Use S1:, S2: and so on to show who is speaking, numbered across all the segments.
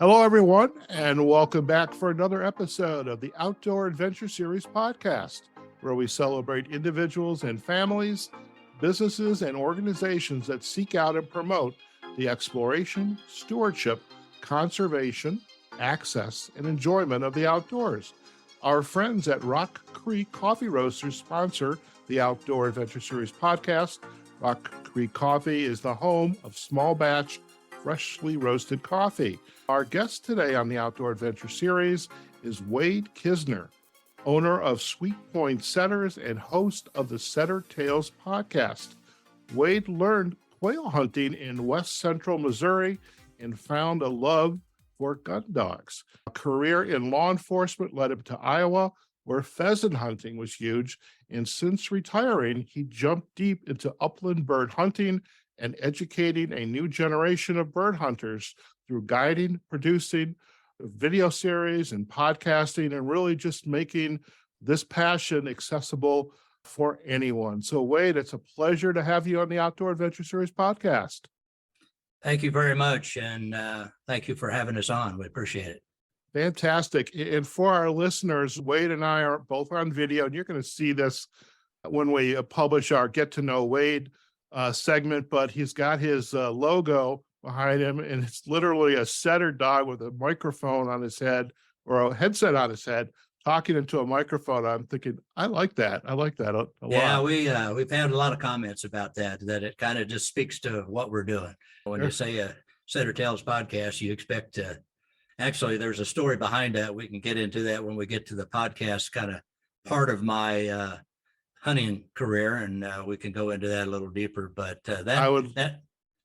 S1: Hello, everyone, and welcome back for another episode of the Outdoor Adventure Series podcast, where we celebrate individuals and families, businesses, and organizations that seek out and promote the exploration, stewardship, conservation, access, and enjoyment of the outdoors. Our friends at Rock Creek Coffee Roasters sponsor the Outdoor Adventure Series podcast. Rock Creek Coffee is the home of small batch, freshly roasted coffee. Our guest today on the Outdoor Adventure Series is Wade Kisner, owner of Sweet Point Setters and host of the Setter Tales podcast. Wade learned quail hunting in West Central Missouri and found a love for gun dogs. A career in law enforcement led him to Iowa, where pheasant hunting was huge, and since retiring, he jumped deep into upland bird hunting and educating a new generation of bird hunters through guiding, producing video series and podcasting, and really just making this passion accessible for anyone. So Wade, it's a pleasure to have you on the Outdoor Adventure Series podcast.
S2: Thank you very much. And thank you for having us on. We appreciate it.
S1: Fantastic. And for our listeners, Wade and I are both on video, and you're going to see this when we publish our Get to Know Wade segment, but he's got his logo behind him, and it's literally a setter dog with a microphone on his head or a headset on his head talking into a microphone. I'm thinking, I like that a lot.
S2: Yeah, we've had a lot of comments about that it kind of just speaks to what we're doing. When you say a Setter Tales podcast, you expect to actually, there's a story behind that. We can get into that when we get to the podcast kind of part of my hunting career, and we can go into that a little deeper. But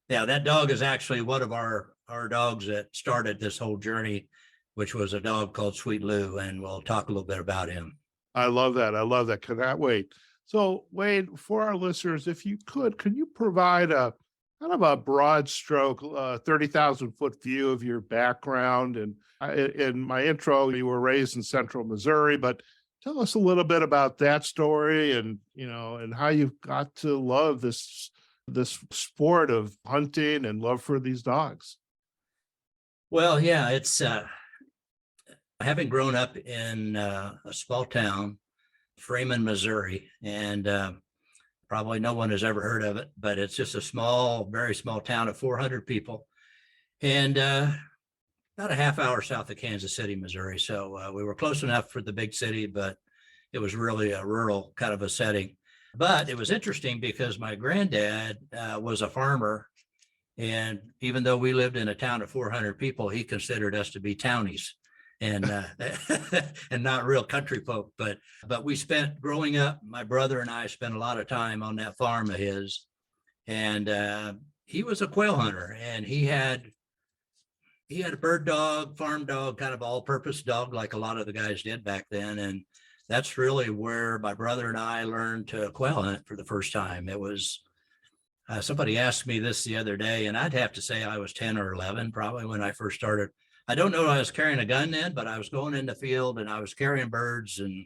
S2: that dog is actually one of our dogs that started this whole journey, which was a dog called Sweet Lou, and we'll talk a little bit about him.
S1: I love that. Cannot wait. So Wade, for our listeners, if you could you provide a kind of a broad stroke, 30,000 foot view of your background? And in my intro, you were raised in Central Missouri, but tell us a little bit about that story and how you got to love this sport of hunting and love for these dogs.
S2: Well, yeah, it's having grown up in a small town, Freeman, Missouri, and probably no one has ever heard of it, but it's just a very small town of 400 people, and about a half hour south of Kansas City, Missouri. So we were close enough for the big city, but it was really a rural kind of a setting. But it was interesting because my granddad was a farmer, and even though we lived in a town of 400 people, he considered us to be townies and and not real country folk. But we spent growing up, my brother and I spent a lot of time on that farm of his, and he was a quail hunter, and he had a bird dog, farm dog, kind of all-purpose dog, like a lot of the guys did back then. And that's really where my brother and I learned to quail hunt for the first time. It was somebody asked me this the other day, and I'd have to say I was 10 or 11 probably when I first started. I don't know if I was carrying a gun then, but I was going in the field and I was carrying birds, and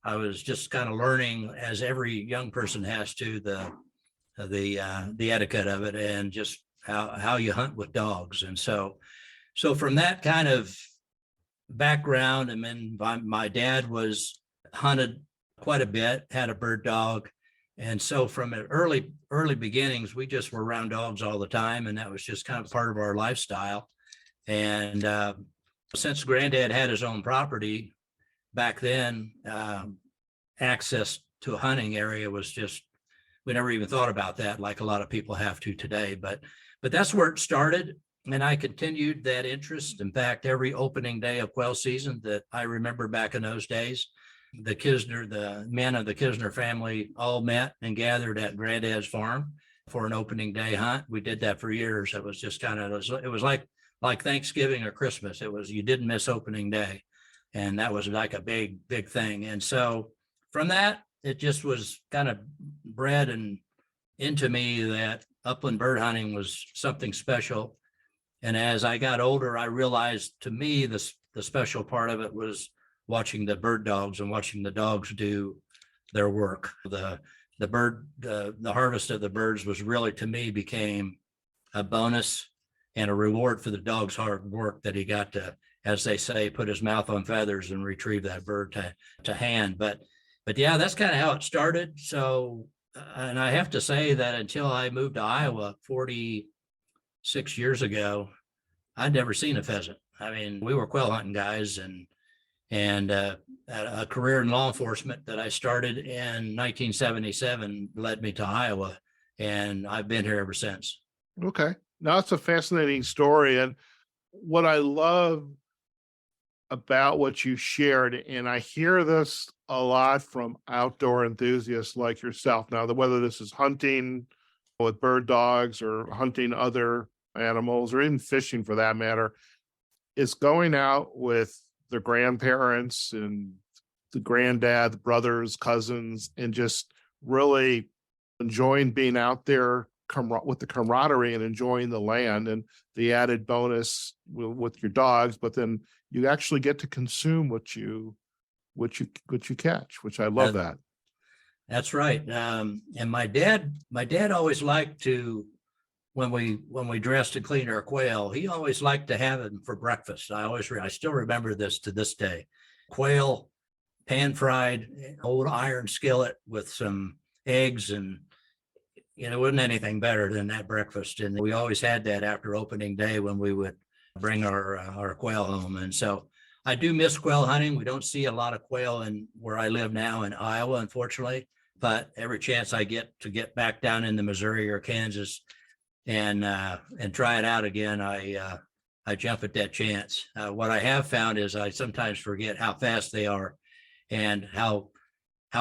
S2: I was just kind of learning, as every young person has to, the etiquette of it and just how you hunt with dogs. And so from that kind of background, and then my dad was hunted quite a bit, had a bird dog. And so from early beginnings, we just were around dogs all the time. And that was just kind of part of our lifestyle. And since Granddad had his own property back then, access to a hunting area was just, we never even thought about that like a lot of people have to today. But that's where it started. And I continued that interest. In fact, every opening day of quail season that I remember back in those days, the men of the Kisner family all met and gathered at Granddad's farm for an opening day hunt. We did that for years. It was just kind of, it was like Thanksgiving or Christmas. It was, you didn't miss opening day. And that was like a big thing. And so from that, it just was kind of bred and into me that upland bird hunting was something special. And as I got older, I realized, to me, the special part of it was watching the bird dogs and watching the dogs do their work. The harvest of the birds was really, to me, became a bonus and a reward for the dog's hard work that he got to, as they say, put his mouth on feathers and retrieve that bird to hand. But yeah, that's kind of how it started. So, and I have to say that until I moved to Iowa 46 years ago, I'd never seen a pheasant. I mean, we were quail hunting guys, and a career in law enforcement that I started in 1977 led me to Iowa, and I've been here ever since.
S1: Okay. Now, it's a fascinating story. And what I love about what you shared, and I hear this a lot from outdoor enthusiasts like yourself. Now, whether this is hunting with bird dogs or hunting other animals or even fishing for that matter, is going out with the grandparents and the granddad, the brothers, cousins, and just really enjoying being out there with the camaraderie and enjoying the land, and the added bonus with your dogs. But then you actually get to consume what you catch, which I love that.
S2: That's right. And my dad always liked to, when we dressed and cleaned our quail, he always liked to have them for breakfast. I still remember this to this day. Quail, pan fried, old iron skillet with some eggs, and it wasn't anything better than that breakfast. And we always had that after opening day when we would bring our quail home. And so I do miss quail hunting. We don't see a lot of quail in where I live now in Iowa, unfortunately, but every chance I get to get back down into Missouri or Kansas and try it out again, I jump at that chance. What I have found is I sometimes forget how fast they are, and how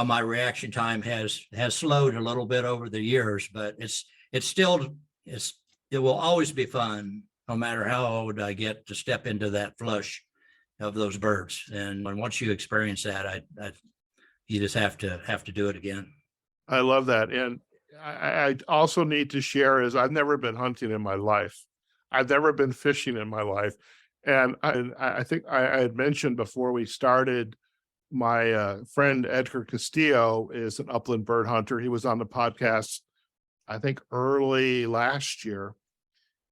S2: my reaction time has slowed a little bit over the years, but it will always be fun, no matter how old I get, to step into that flush of those birds. And once you experience that, you just have to do it again.
S1: I love that. And I also need to share is I've never been hunting in my life. I've never been fishing in my life. And I think I had mentioned before we started, my friend Edgar Castillo is an upland bird hunter. He was on the podcast, I think, early last year.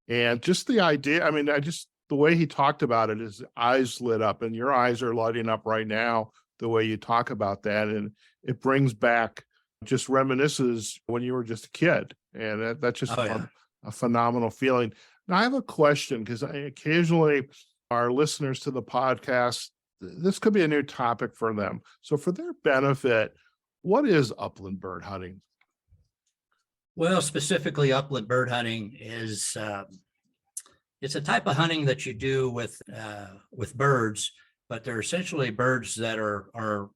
S1: And just the idea, I mean, the way he talked about it, his eyes lit up, and your eyes are lighting up right now, the way you talk about that. And it brings back, just reminisces when you were just a kid. And that's just a phenomenal feeling. Now, I have a question, because occasionally our listeners to the podcast, this could be a new topic for them. So for their benefit, what is upland bird hunting?
S2: Well, specifically, upland bird hunting is it's a type of hunting that you do with birds, but they're essentially birds that are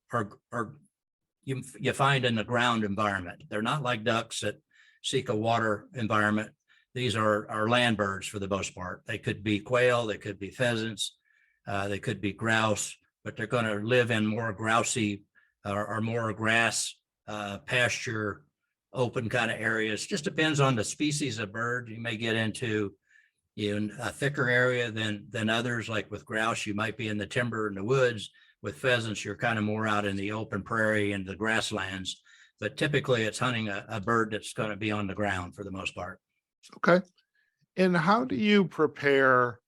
S2: you find in the ground environment. They're not like ducks that seek a water environment. These are land birds for the most part. They could be quail, they could be pheasants, they could be grouse, but they're going to live in more grousey or more grass, pasture, open kind of areas. Just depends on the species of bird. You may get into a thicker area than others. Like with grouse, you might be in the timber in the woods. With pheasants, you're kind of more out in the open prairie and the grasslands. But typically, it's hunting a bird that's going to be on the ground for the most part.
S1: Okay. And how do you prepare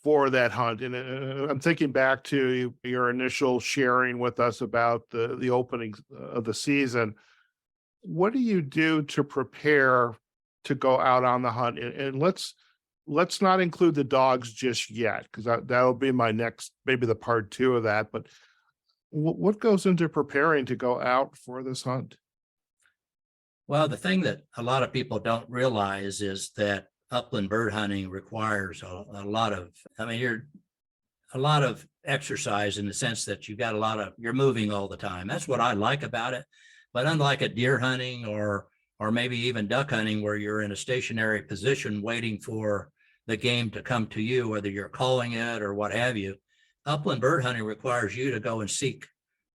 S1: for that hunt? And I'm thinking back to your initial sharing with us about the opening of the season. What do you do to prepare to go out on the hunt? And let's not include the dogs just yet, because that'll be my next, maybe the part 2 of that. But what goes into preparing to go out for this hunt?
S2: Well, the thing that a lot of people don't realize is that upland bird hunting requires a lot of, you're a lot of exercise, in the sense that you're moving all the time. That's what I like about it. But unlike a deer hunting or maybe even duck hunting, where you're in a stationary position waiting for the game to come to you, whether you're calling it or what have you, upland bird hunting requires you to go and seek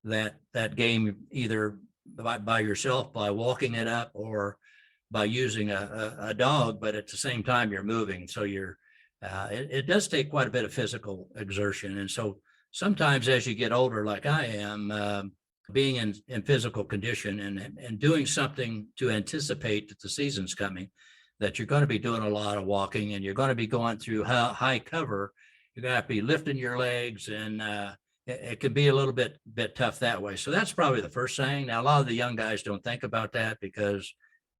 S2: that game, either by yourself, by walking it up, or by using a dog. But at the same time, you're moving. So it does take quite a bit of physical exertion. And so sometimes as you get older, like I am, being in physical condition and doing something to anticipate that the season's coming, that you're going to be doing a lot of walking and you're going to be going through high cover. You're going to have to be lifting your legs, and it can be a little bit tough that way. So that's probably the first thing. Now, a lot of the young guys don't think about that because,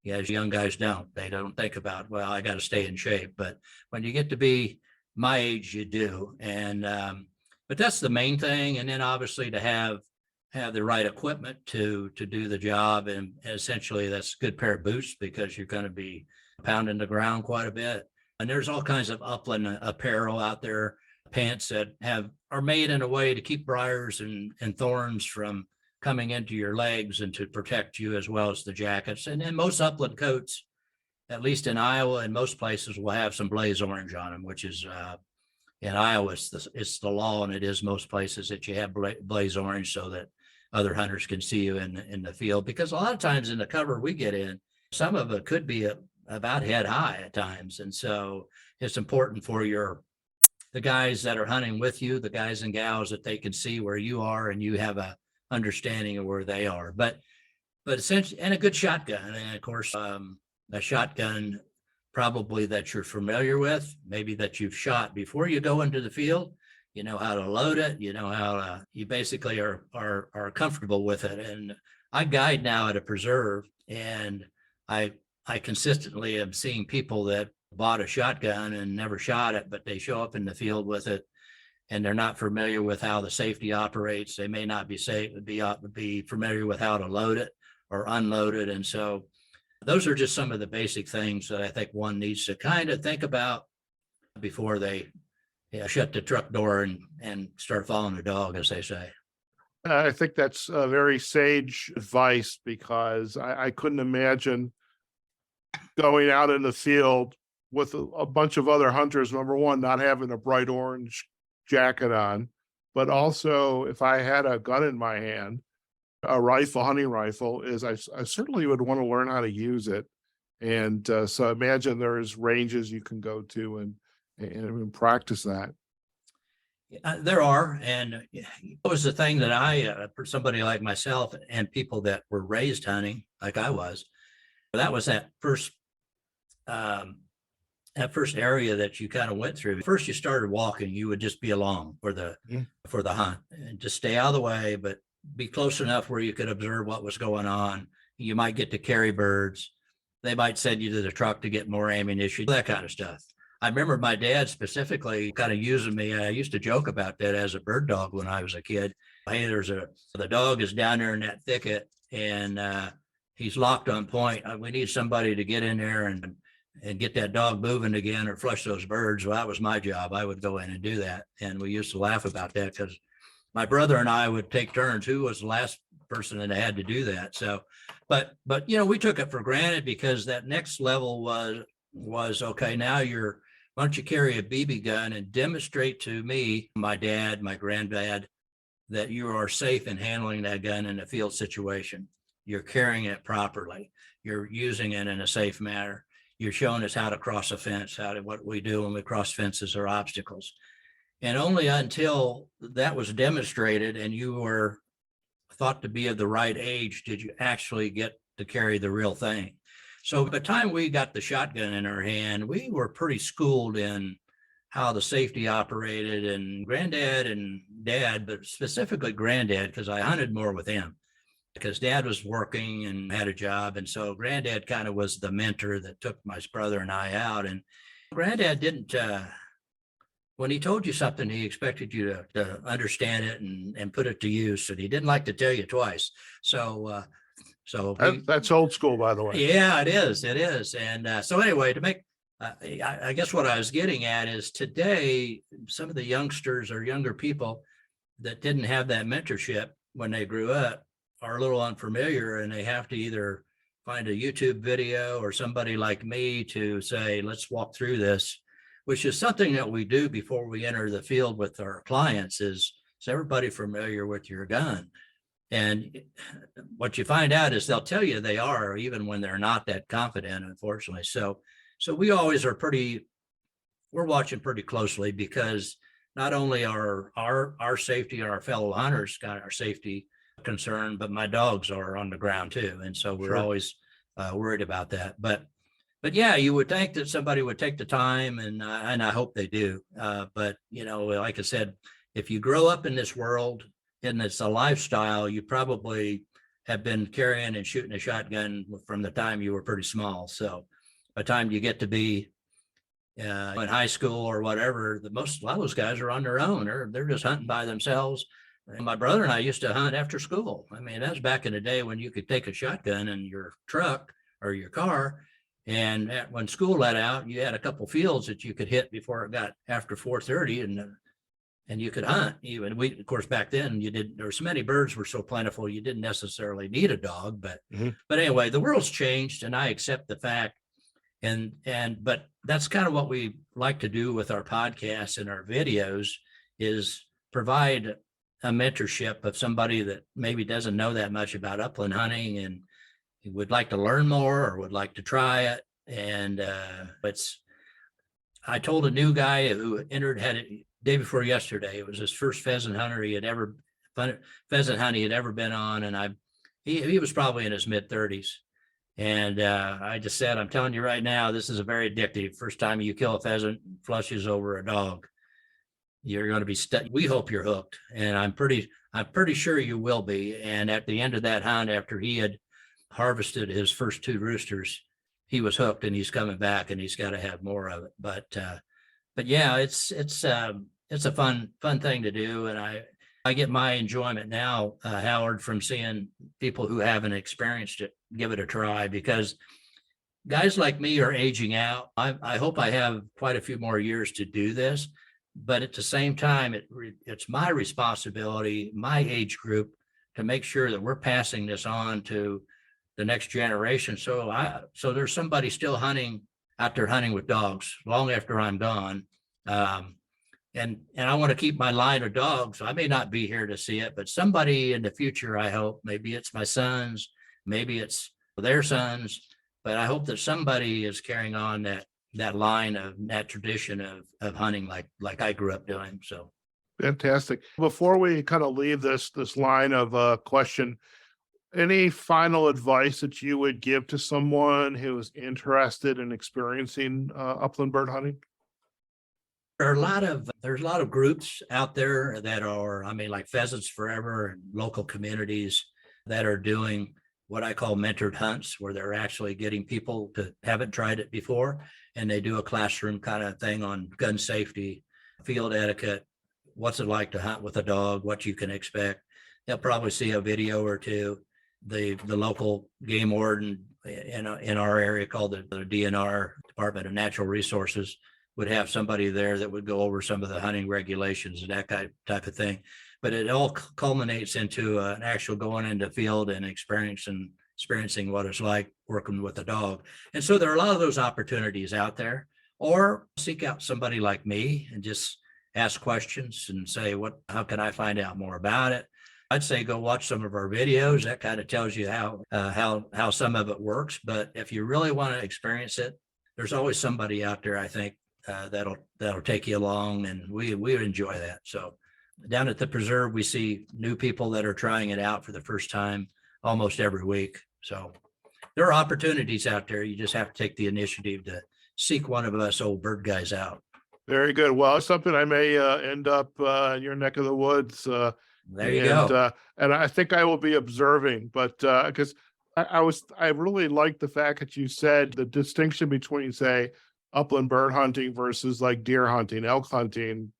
S2: yeah, as young guys they don't think about, well, I got to stay in shape. But when you get to be my age, you do. And but that's the main thing. And then obviously to have the right equipment to do the job. And essentially that's a good pair of boots, because you're going to be pounding the ground quite a bit. And there's all kinds of upland apparel out there, pants that are made in a way to keep briars and thorns from coming into your legs and to protect you, as well as the jackets. And then most upland coats, at least in Iowa and most places, will have some blaze orange on them, which is in Iowa, it's the law, and it is most places, that you have blaze orange so that other hunters can see you in the field. Because a lot of times in the cover we get in, some of it could be about head high at times. And so it's important for the guys that are hunting with you, the guys and gals, that they can see where you are and you have a understanding of where they are. But essentially, and a good shotgun. And of course, a shotgun probably that you're familiar with, maybe that you've shot before you go into the field. You know how to load it. You know how you basically are comfortable with it. And I guide now at a preserve, and I consistently am seeing people that bought a shotgun and never shot it, but they show up in the field with it, and they're not familiar with how the safety operates. They may not be familiar with how to load it or unload it. And so those are just some of the basic things that I think one needs to kind of think about before they shut the truck door and start following the dog, as they say.
S1: I think that's a very sage advice, because I couldn't imagine going out in the field with a bunch of other hunters, number one, not having a bright orange jacket on, but also if I had a gun in my hand, a hunting rifle, I certainly would want to learn how to use it. And so imagine there's ranges you can go to and practice that.
S2: There are, and it was the thing that for somebody like myself and people that were raised hunting like I was, that was that first area that you kind of went through. First, you started walking, you would just be along for the hunt, and just stay out of the way, but be close enough where you could observe what was going on. You might get to carry birds. They might send you to the truck to get more ammunition, that kind of stuff. I remember my dad specifically kind of using me. I used to joke about that as a bird dog when I was a kid. Hey, the dog is down there in that thicket, and he's locked on point. We need somebody to get in there and get that dog moving again, or flush those birds. Well, that was my job. I would go in and do that. And we used to laugh about that, because my brother and I would take turns who was the last person that had to do that. So, but we took it for granted, because that next level was okay. Now why don't you carry a BB gun and demonstrate to me, my dad, my granddad, that you are safe in handling that gun in a field situation. You're carrying it properly. You're using it in a safe manner. You're showing us how to cross a fence, what we do when we cross fences or obstacles. And only until that was demonstrated and you were thought to be of the right age did you actually get to carry the real thing. So by the time we got the shotgun in our hand, we were pretty schooled in how the safety operated. And granddad and dad, but specifically granddad, because I hunted more with him, because dad was working and had a job. And so granddad kind of was the mentor that took my brother and I out. And granddad didn't, when he told you something, he expected you to understand it and put it to use. And he didn't like to tell you twice. So
S1: that's old school, by the way.
S2: Yeah, it is. It is. And so anyway, I guess what I was getting at is today, some of the youngsters or younger people that didn't have that mentorship when they grew up are a little unfamiliar, and they have to either find a YouTube video or somebody like me to say, let's walk through this, which is something that we do before we enter the field with our clients. Is everybody familiar with your gun? And what you find out is they'll tell you they are, even when they're not that confident, unfortunately. So we always we're watching pretty closely, because not only are our safety and our fellow hunters got our safety concern, but my dogs are on the ground too. And so we're always worried about that. But but yeah, you would think that somebody would take the time, and I hope they do. But you know, like I said, if you grow up in this world and it's a lifestyle, you probably have been carrying and shooting a shotgun from the time you were pretty small. So by the time you get to be in high school or whatever, a lot of those guys are on their own. They're just hunting by themselves. And my brother and I used to hunt after school. I mean, that was back in the day when you could take a shotgun in your truck or your car. And when school let out, you had a couple fields that you could hit before it got after 4:30, and you could hunt. Even we, of course, back then there were so many birds were so plentiful, you didn't necessarily need a dog. But anyway, the world's changed, and I accept the fact. But that's kind of what we like to do with our podcasts and our videos, is provide a mentorship of somebody that maybe doesn't know that much about upland hunting and would like to learn more or would like to try it. And I told a new guy who had it day before yesterday. It was his first pheasant hunt he had ever been on, and he was probably in his mid-30s. And I just said, I'm telling you right now, this is a very addictive. First time you kill a pheasant, flushes over a dog, you're going to be stuck. We hope you're hooked, and I'm pretty sure you will be. And at the end of that hunt, after he had harvested his first 2 roosters, he was hooked, and he's coming back, and he's got to have more of it. But yeah, it's a fun thing to do, and I get my enjoyment now, Howard, from seeing people who haven't experienced it give it a try, because guys like me are aging out. I hope I have quite a few more years to do this, but at the same time, it's my responsibility, my age group, to make sure that we're passing this on to the next generation. So there's somebody still out there hunting with dogs long after I'm gone. And I want to keep my line of dogs. I may not be here to see it, but somebody in the future, I hope, maybe it's my sons, maybe it's their sons, but I hope that somebody is carrying on that line of that tradition of hunting like I grew up doing. So
S1: fantastic. Before we kind of leave this line of question, any final advice that you would give to someone who is interested in experiencing upland bird hunting?
S2: There's a lot of groups out there that are, I mean, like Pheasants Forever and local communities that are doing what I call mentored hunts, where they're actually getting people to haven't tried it before, and they do a classroom kind of thing on gun safety, field etiquette, what's it like to hunt with a dog, what you can expect. They'll probably see a video or two. The local game warden in our area, called the DNR, Department of Natural Resources, would have somebody there that would go over some of the hunting regulations and that type of thing. But it all culminates into an actual going into field and experiencing what it's like working with a dog. And so there are a lot of those opportunities out there. Or seek out somebody like me and just ask questions and say, how can I find out more about it? I'd say go watch some of our videos. That kind of tells you how some of it works. But if you really want to experience it, there's always somebody out there, I think, that'll take you along, and we enjoy that. So down at the preserve, we see new people that are trying it out for the first time almost every week. So there are opportunities out there. You just have to take the initiative to seek one of us old bird guys out.
S1: Very good. Well, it's something I may end up in your neck of the woods.
S2: There you go.
S1: And I think I will be observing, but because I really like the fact that you said the distinction between, say, upland bird hunting versus like deer hunting, elk hunting,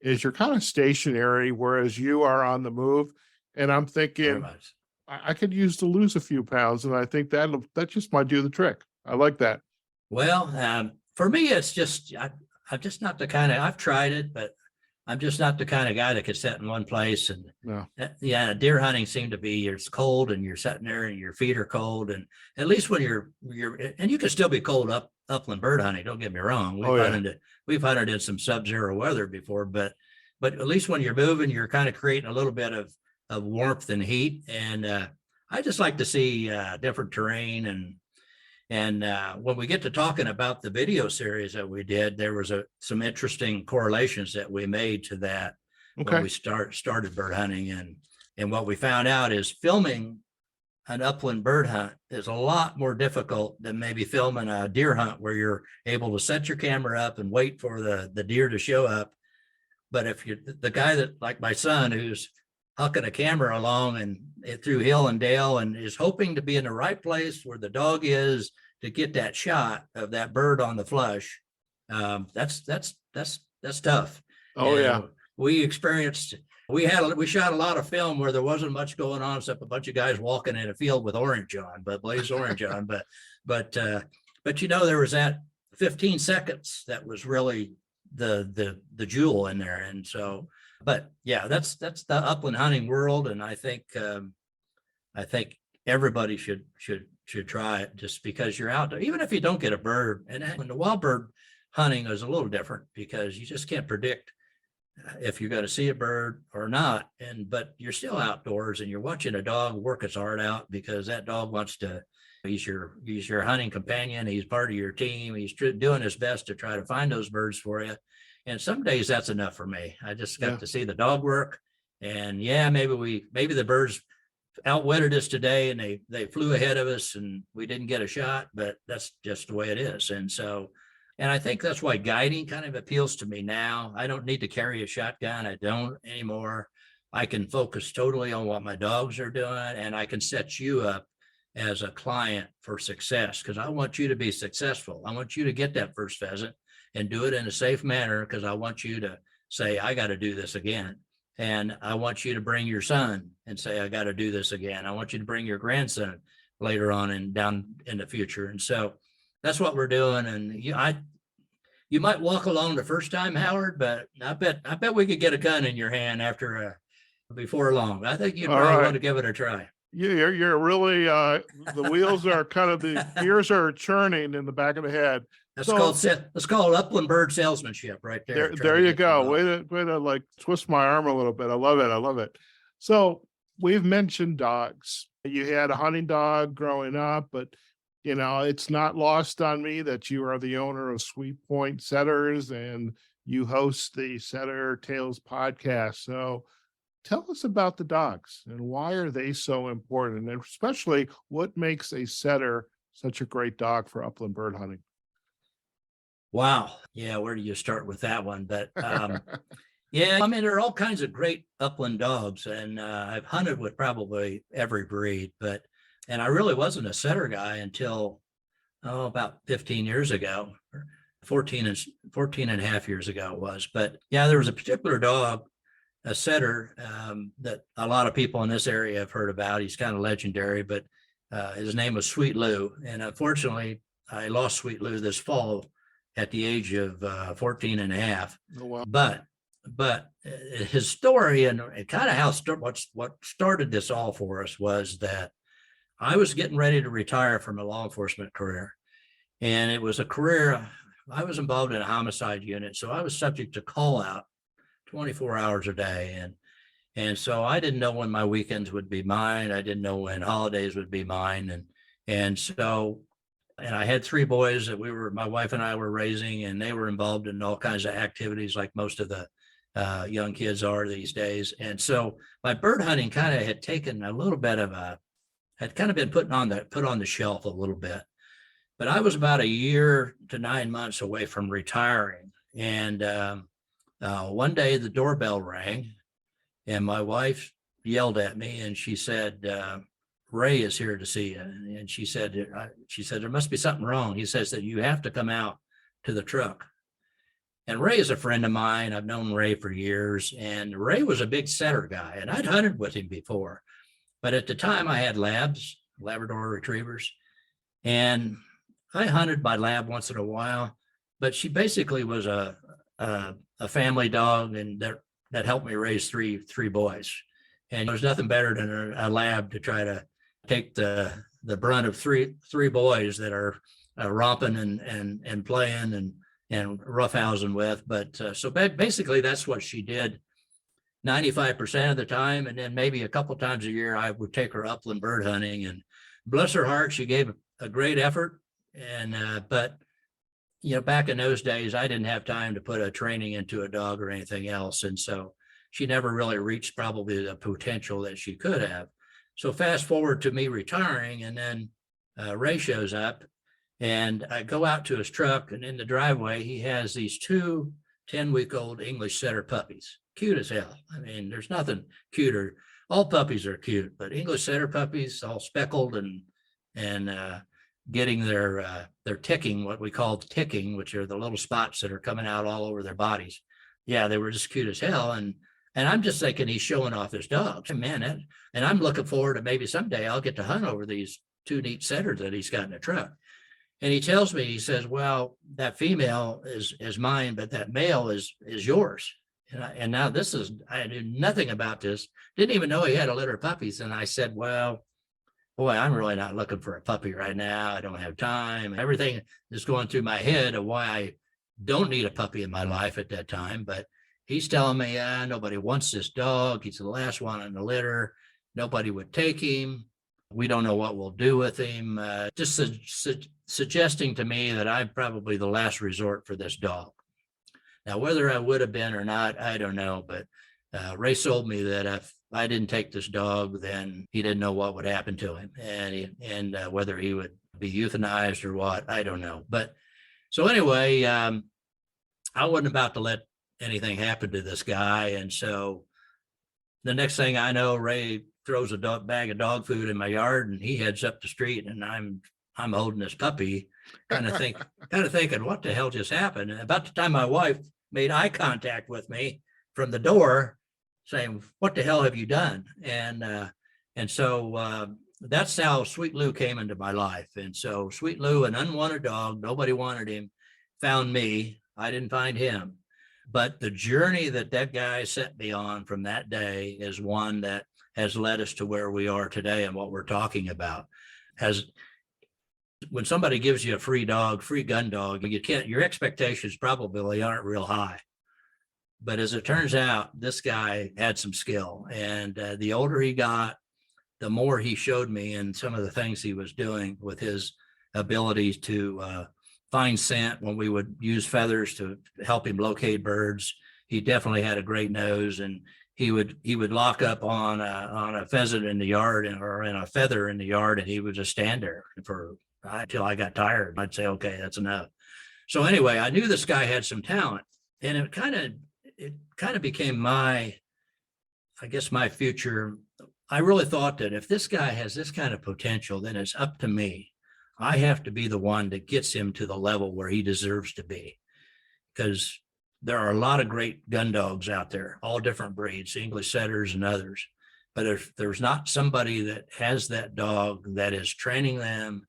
S1: is you're kind of stationary, whereas you are on the move. And I'm thinking I could use to lose a few pounds, and I think that just might do the trick. I like that.
S2: Well, for me, it's just I'm just not the kind of, I've tried it, but I'm just not the kind of guy that could sit in one place. And
S1: no.
S2: Yeah, deer hunting seemed to be, it's cold and you're sitting there and your feet are cold. And at least when you're and you can still be cold upland bird hunting. Don't get me wrong. We've hunted in some sub-zero weather before, but at least when you're moving, you're kind of creating a little bit of warmth and heat. And I just like to see different terrain. And when we get to talking about the video series that we did, there was some interesting correlations that we made to that when we started bird hunting. And what we found out is filming an upland bird hunt is a lot more difficult than maybe filming a deer hunt where you're able to set your camera up and wait for the deer to show up. But if you're the guy that, like my son, who's hucking a camera along and through hill and dale and is hoping to be in the right place where the dog is to get that shot of that bird on the flush, that's tough.
S1: Oh,
S2: And
S1: yeah.
S2: we shot a lot of film where there wasn't much going on except a bunch of guys walking in a field with orange on, but blaze orange on. But there was that 15 seconds that was really the jewel in there. And so, but yeah, that's the upland hunting world. And I think everybody should try it, just because you're out there, even if you don't get a bird. And the wild bird hunting is a little different because you just can't predict if you're going to see a bird or not. But you're still outdoors and you're watching a dog work its heart out, because that dog wants to, he's your hunting companion. He's part of your team. He's doing his best to try to find those birds for you. And some days that's enough for me. I just got to see the dog work. And maybe the birds outwitted us today and they flew ahead of us and we didn't get a shot, but that's just the way it is. And I think that's why guiding kind of appeals to me now. I don't need to carry a shotgun. I don't anymore. I can focus totally on what my dogs are doing, and I can set you up as a client for success, because I want you to be successful. I want you to get that first pheasant and do it in a safe manner, because I want you to say, I got to do this again. And I want you to bring your son and say, I got to do this again. I want you to bring your grandson later on and down in the future. And so that's what we're doing. And you might walk along the first time, Howard, but I bet we could get a gun in your hand before long. I think you'd probably want to give it a try.
S1: You're really the wheels are the gears are churning in the back of the head.
S2: That's called upland bird salesmanship right there.
S1: There you go. Way to like twist my arm a little bit. I love it. So we've mentioned dogs. You had a hunting dog growing up, but it's not lost on me that you are the owner of Sweet Point Setters and you host the Setter Tales podcast. So tell us about the dogs and why are they so important? And especially what makes a setter such a great dog for upland bird hunting?
S2: Wow. Yeah. Where do you start with that one? But yeah, I mean, there are all kinds of great upland dogs, and I've hunted with probably every breed, and I really wasn't a setter guy until about 15 years ago, 14 and a half years ago it was. But yeah, there was a particular dog, a setter, that a lot of people in this area have heard about. He's kind of legendary, but his name was Sweet Lou. And unfortunately, I lost Sweet Lou this fall at the age of 14 and a half.
S1: Oh, wow.
S2: But his story and kind of what started this all for us was that I was getting ready to retire from a law enforcement career. And it was a career, I was involved in a homicide unit. So I was subject to call out 24 hours a day. And so I didn't know when my weekends would be mine. I didn't know when holidays would be mine. And I had 3 boys that my wife and I were raising, and they were involved in all kinds of activities like most of the young kids are these days. And so my bird hunting kind of had taken a little bit had kind of been put on the shelf a little bit. But I was about a year to 9 months away from retiring. And one day the doorbell rang and my wife yelled at me and she said, Ray is here to see you. And she said, there must be something wrong. He says that you have to come out to the truck. And Ray is a friend of mine. I've known Ray for years. And Ray was a big setter guy, and I'd hunted with him before. But at the time I had Labrador retrievers, and I hunted my lab once in a while, but she basically was a family dog, and that helped me raise three boys. And there's nothing better than a lab to try to take the brunt of three boys that are romping and playing and roughhousing with. But so basically that's what she did 95% of the time. And then maybe a couple times a year, I would take her upland bird hunting, and bless her heart, she gave a great effort. And, but back in those days, I didn't have time to put a training into a dog or anything else. And so she never really reached probably the potential that she could have. So fast forward to me retiring, and then Ray shows up, and I go out to his truck, and in the driveway, he has these two 10-week-old English setter puppies. Cute as hell. I mean, there's nothing cuter. All puppies are cute, but English setter puppies, all speckled and getting their ticking, what we call ticking, which are the little spots that are coming out all over their bodies. Yeah, they were just cute as hell. And I'm just thinking he's showing off his dogs. Man, and I'm looking forward to maybe someday I'll get to hunt over these two neat setters that he's got in the truck. And he tells me, he says, well, that female is mine, but that male is yours. And now this is, I knew nothing about this, didn't even know he had a litter of puppies. And I said, well, boy, I'm really not looking for a puppy right now. I don't have time. Everything is going through my head of why I don't need a puppy in my life at that time. But he's telling me, nobody wants this dog. He's the last one in the litter. Nobody would take him. We don't know what we'll do with him. Just suggesting to me that I'm probably the last resort for this dog. Now, whether I would have been or not, I don't know. But Ray told me that if I didn't take this dog, then he didn't know what would happen to him, and whether he would be euthanized or what, I don't know. But so anyway, I wasn't about to let anything happen to this guy. And so the next thing I know, Ray throws a bag of dog food in my yard, and he heads up the street, and I'm holding this puppy, kind of thinking, what the hell just happened? And about the time my wife made eye contact with me from the door, saying, what the hell have you done? And so that's how Sweet Lou came into my life. And so Sweet Lou, an unwanted dog, nobody wanted him, found me. I didn't find him. But the journey that guy set me on from that day is one that has led us to where we are today and what we're talking about. When somebody gives you a free gun dog, your expectations probably aren't real high. But as it turns out, this guy had some skill, and the older he got, the more he showed me and some of the things he was doing with his ability to find scent when we would use feathers to help him locate birds. He definitely had a great nose, and he would lock up on a pheasant in the yard or in a feather in the yard, and he would just stand there until I got tired. I'd say, okay, that's enough. So anyway, I knew this guy had some talent, and it kind of became my future. I really thought that if this guy has this kind of potential, then it's up to me. I have to be the one that gets him to the level where he deserves to be, because there are a lot of great gun dogs out there, all different breeds, English setters and others. But if there's not somebody that has that dog that is training them,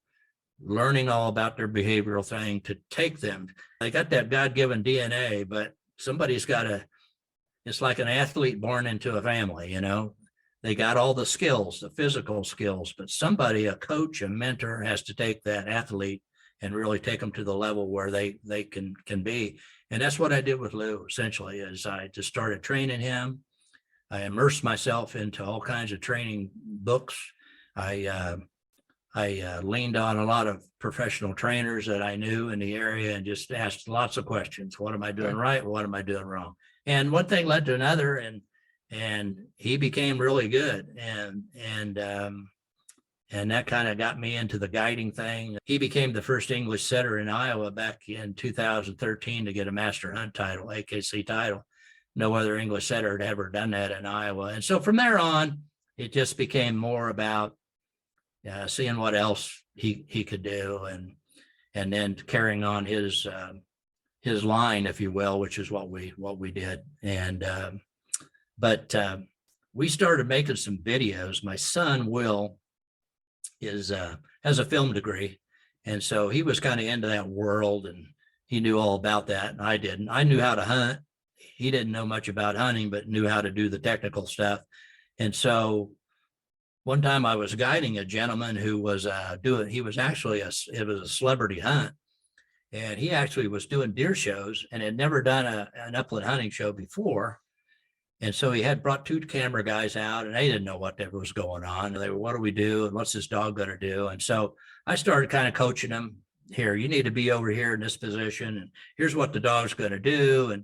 S2: learning all about their behavioral thing to take them, they got that God-given DNA, but somebody's got it's like an athlete born into a family, They got all the skills, the physical skills, but somebody, a coach, a mentor, has to take that athlete and really take them to the level where they can be. And that's what I did with Lou, essentially, is I just started training him. I immersed myself into all kinds of training books. I leaned on a lot of professional trainers that I knew in the area and just asked lots of questions. What am I doing right? What am I doing wrong? And one thing led to another, and he became really good. And that kind of got me into the guiding thing. He became the first English setter in Iowa back in 2013 to get a master hunt title, AKC title. No other English setter had ever done that in Iowa. And so from there on, it just became more about seeing what else he could do, and then carrying on his line, if you will, which is what we did. And but we started making some videos. My son Will has a film degree, and so he was kind of into that world, and he knew all about that, and I didn't. I knew how to hunt. He didn't know much about hunting, but knew how to do the technical stuff. And so one time I was guiding a gentleman who was it was a celebrity hunt, and he actually was doing deer shows and had never done an upland hunting show before. And so he had brought two camera guys out, and they didn't know what was going on. And they were, what do we do? And what's this dog going to do? And so I started kind of coaching them. Here, you need to be over here in this position, and here's what the dog's going to do.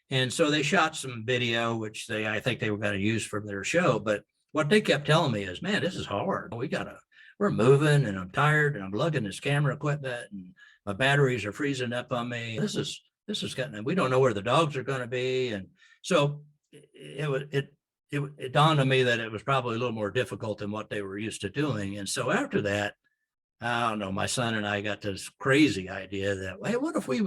S2: And so they shot some video, which I think they were going to use from their show. But what they kept telling me is, man, this is hard. We're moving and I'm tired and I'm lugging this camera equipment and my batteries are freezing up on me. This is getting, we don't know where the dogs are going to be. And so it dawned on me that it was probably a little more difficult than what they were used to doing. And so after that, I don't know, my son and I got this crazy idea that, hey, what if we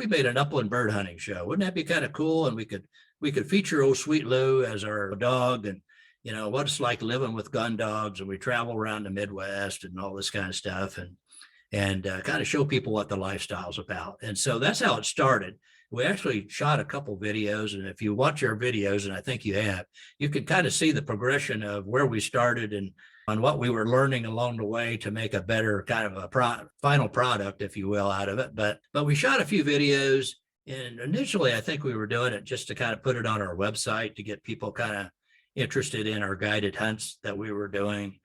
S2: made an upland bird hunting show? Wouldn't that be kind of cool? And we could feature old Sweet Lou as our dog, and what it's like living with gun dogs, and we travel around the Midwest and all this kind of stuff, and kind of show people what the lifestyle's about. And so that's how it started. We actually shot a couple videos, and if you watch our videos, and I think you have, you can kind of see the progression of where we started and on what we were learning along the way to make a better kind of a final product, if you will, out of it. But we shot a few videos, and initially I think we were doing it just to kind of put it on our website to get people kind of interested in our guided hunts that we were doing.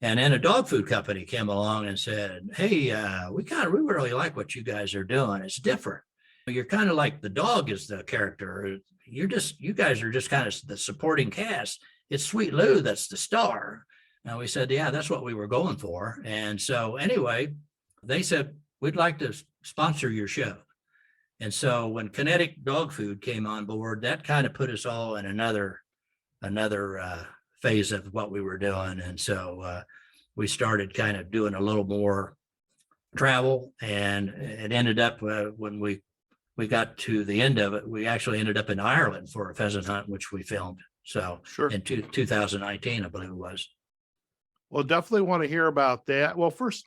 S2: And then a dog food company came along and said, hey, we really like what you guys are doing. It's different. You're kind of like the dog is the character. You guys are just kind of the supporting cast. It's Sweet Lou that's the star. And we said, yeah, that's what we were going for. And so anyway, they said, we'd like to sponsor your show. And so when Kinetic Dog Food came on board, that kind of put us all in another phase of what we were doing. And so we started kind of doing a little more travel, and it ended up when we got to the end of it, we actually ended up in Ireland for a pheasant hunt, which we filmed. So
S1: Sure.
S2: In 2019, I believe it was.
S1: Well, definitely want to hear about that. Well, first,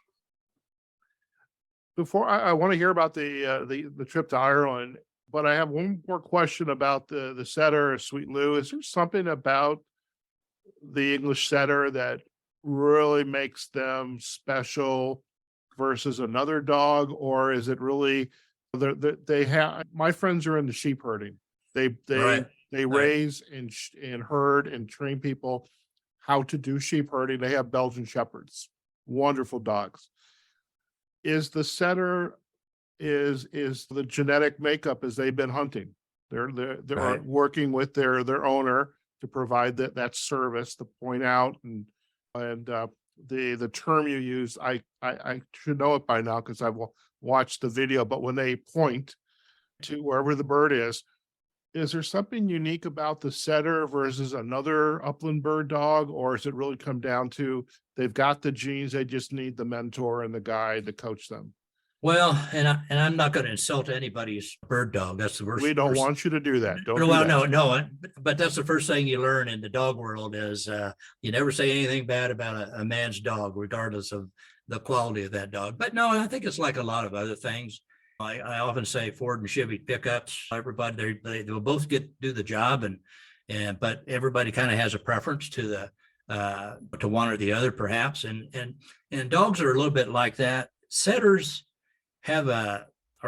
S1: before I want to hear about the trip to Ireland, but I have one more question about the setter, Sweet Lou. Is there something about the English setter that really makes them special versus another dog, or is it really they have? My friends are into sheep herding. They
S2: Right.
S1: raise and herd and train people how to do sheep herding. They have Belgian shepherds, wonderful dogs. Is the setter is the genetic makeup as they've been hunting? They're
S2: Right.
S1: working with their owner to provide that service, to point out and the term you use, I should know it by now because I've watched the video, but when they point to wherever the bird is there something unique about the setter versus another upland bird dog, or does it really come down to they've got the genes, they just need the mentor and the guide to coach them?
S2: Well, and I'm not going to insult anybody's bird dog. That's the worst.
S1: We don't want you to do that. Don't do
S2: Well,
S1: that.
S2: no, but that's the first thing you learn in the dog world is you never say anything bad about a man's dog, regardless of the quality of that dog. But no, I think it's like a lot of other things. I often say Ford and Chevy pickups, everybody, they will both do the job, but everybody kind of has a preference to one or the other, perhaps. And dogs are a little bit like that. Setters are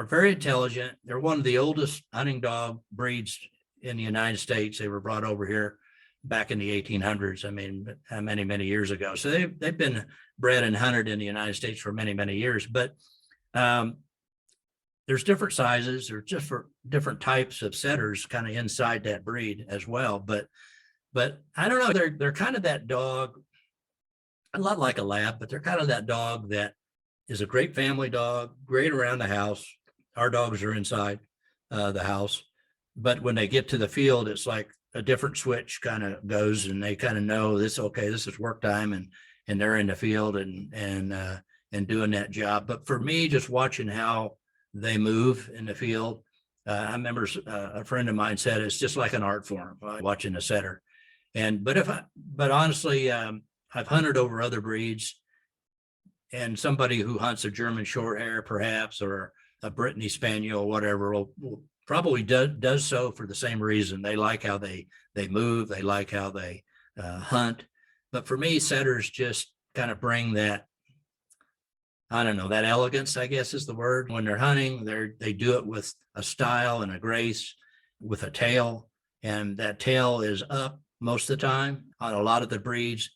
S2: very intelligent. They're one of the oldest hunting dog breeds in the United States. They were brought over here back in the 1800s. I mean, many years ago. So they've been bred and hunted in the United States for many years. But there's different sizes. There's just for different types of setters kind of inside that breed as well. But I don't know. They're kind of that dog, a lot like a lab, but they're kind of that dog that is a great family dog, great around the house. Our dogs are inside the house, but when they get to the field, it's like a different switch kind of goes, and they kind of know this. Okay, this is work time, and they're in the field and doing that job. But for me, just watching how they move in the field, I remember a friend of mine said it's just like an art form watching a setter. But honestly, I've hunted over other breeds. And somebody who hunts a German Shorthair, perhaps, or a Brittany Spaniel, whatever, will probably does so for the same reason. They like how they move, they like how they hunt. But for me, setters just kind of bring that, I don't know, that elegance, I guess is the word. When they're hunting, they do it with a style and a grace, with a tail, and that tail is up most of the time on a lot of the breeds.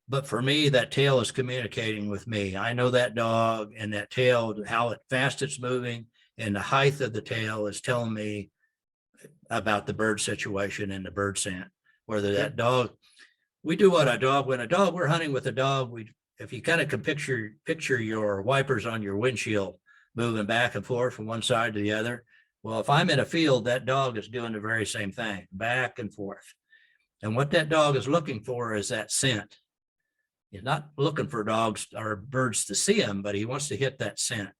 S2: But for me, that tail is communicating with me. I know that dog, and that tail, how fast it's moving, and the height of the tail is telling me about the bird situation and the bird scent. whether that dog, we do what a dog, when a dog, we're hunting with a dog, if you kind of can picture your wipers on your windshield moving back and forth from one side to the other. Well, if I'm in a field, that dog is doing the very same thing, back and forth. And what that dog is looking for is that scent. He's not looking for dogs or birds to see him, but he wants to hit that scent.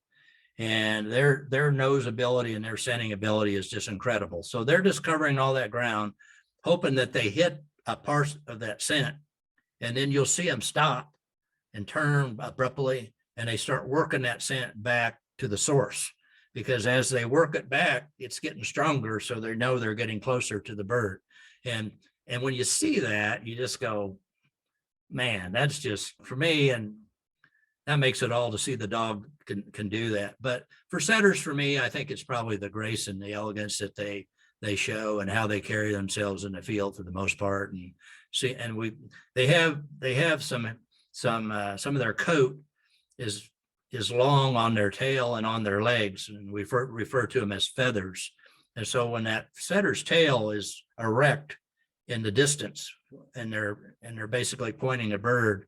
S2: And their nose ability and their scenting ability is just incredible. So they're just covering all that ground, hoping that they hit a part of that scent. And then you'll see them stop and turn abruptly, and they start working that scent back to the source. Because as they work it back, it's getting stronger, so they know they're getting closer to the bird. And when you see that, you just go, man, that's just, for me, and that makes it all to see the dog can do that. But for setters, for me, I think it's probably the grace and the elegance that they show and how they carry themselves in the field for the most part. And see, and they have some of their coat is long on their tail and on their legs, and we refer to them as feathers. And so when that setter's tail is erect in the distance, and they're basically pointing a bird,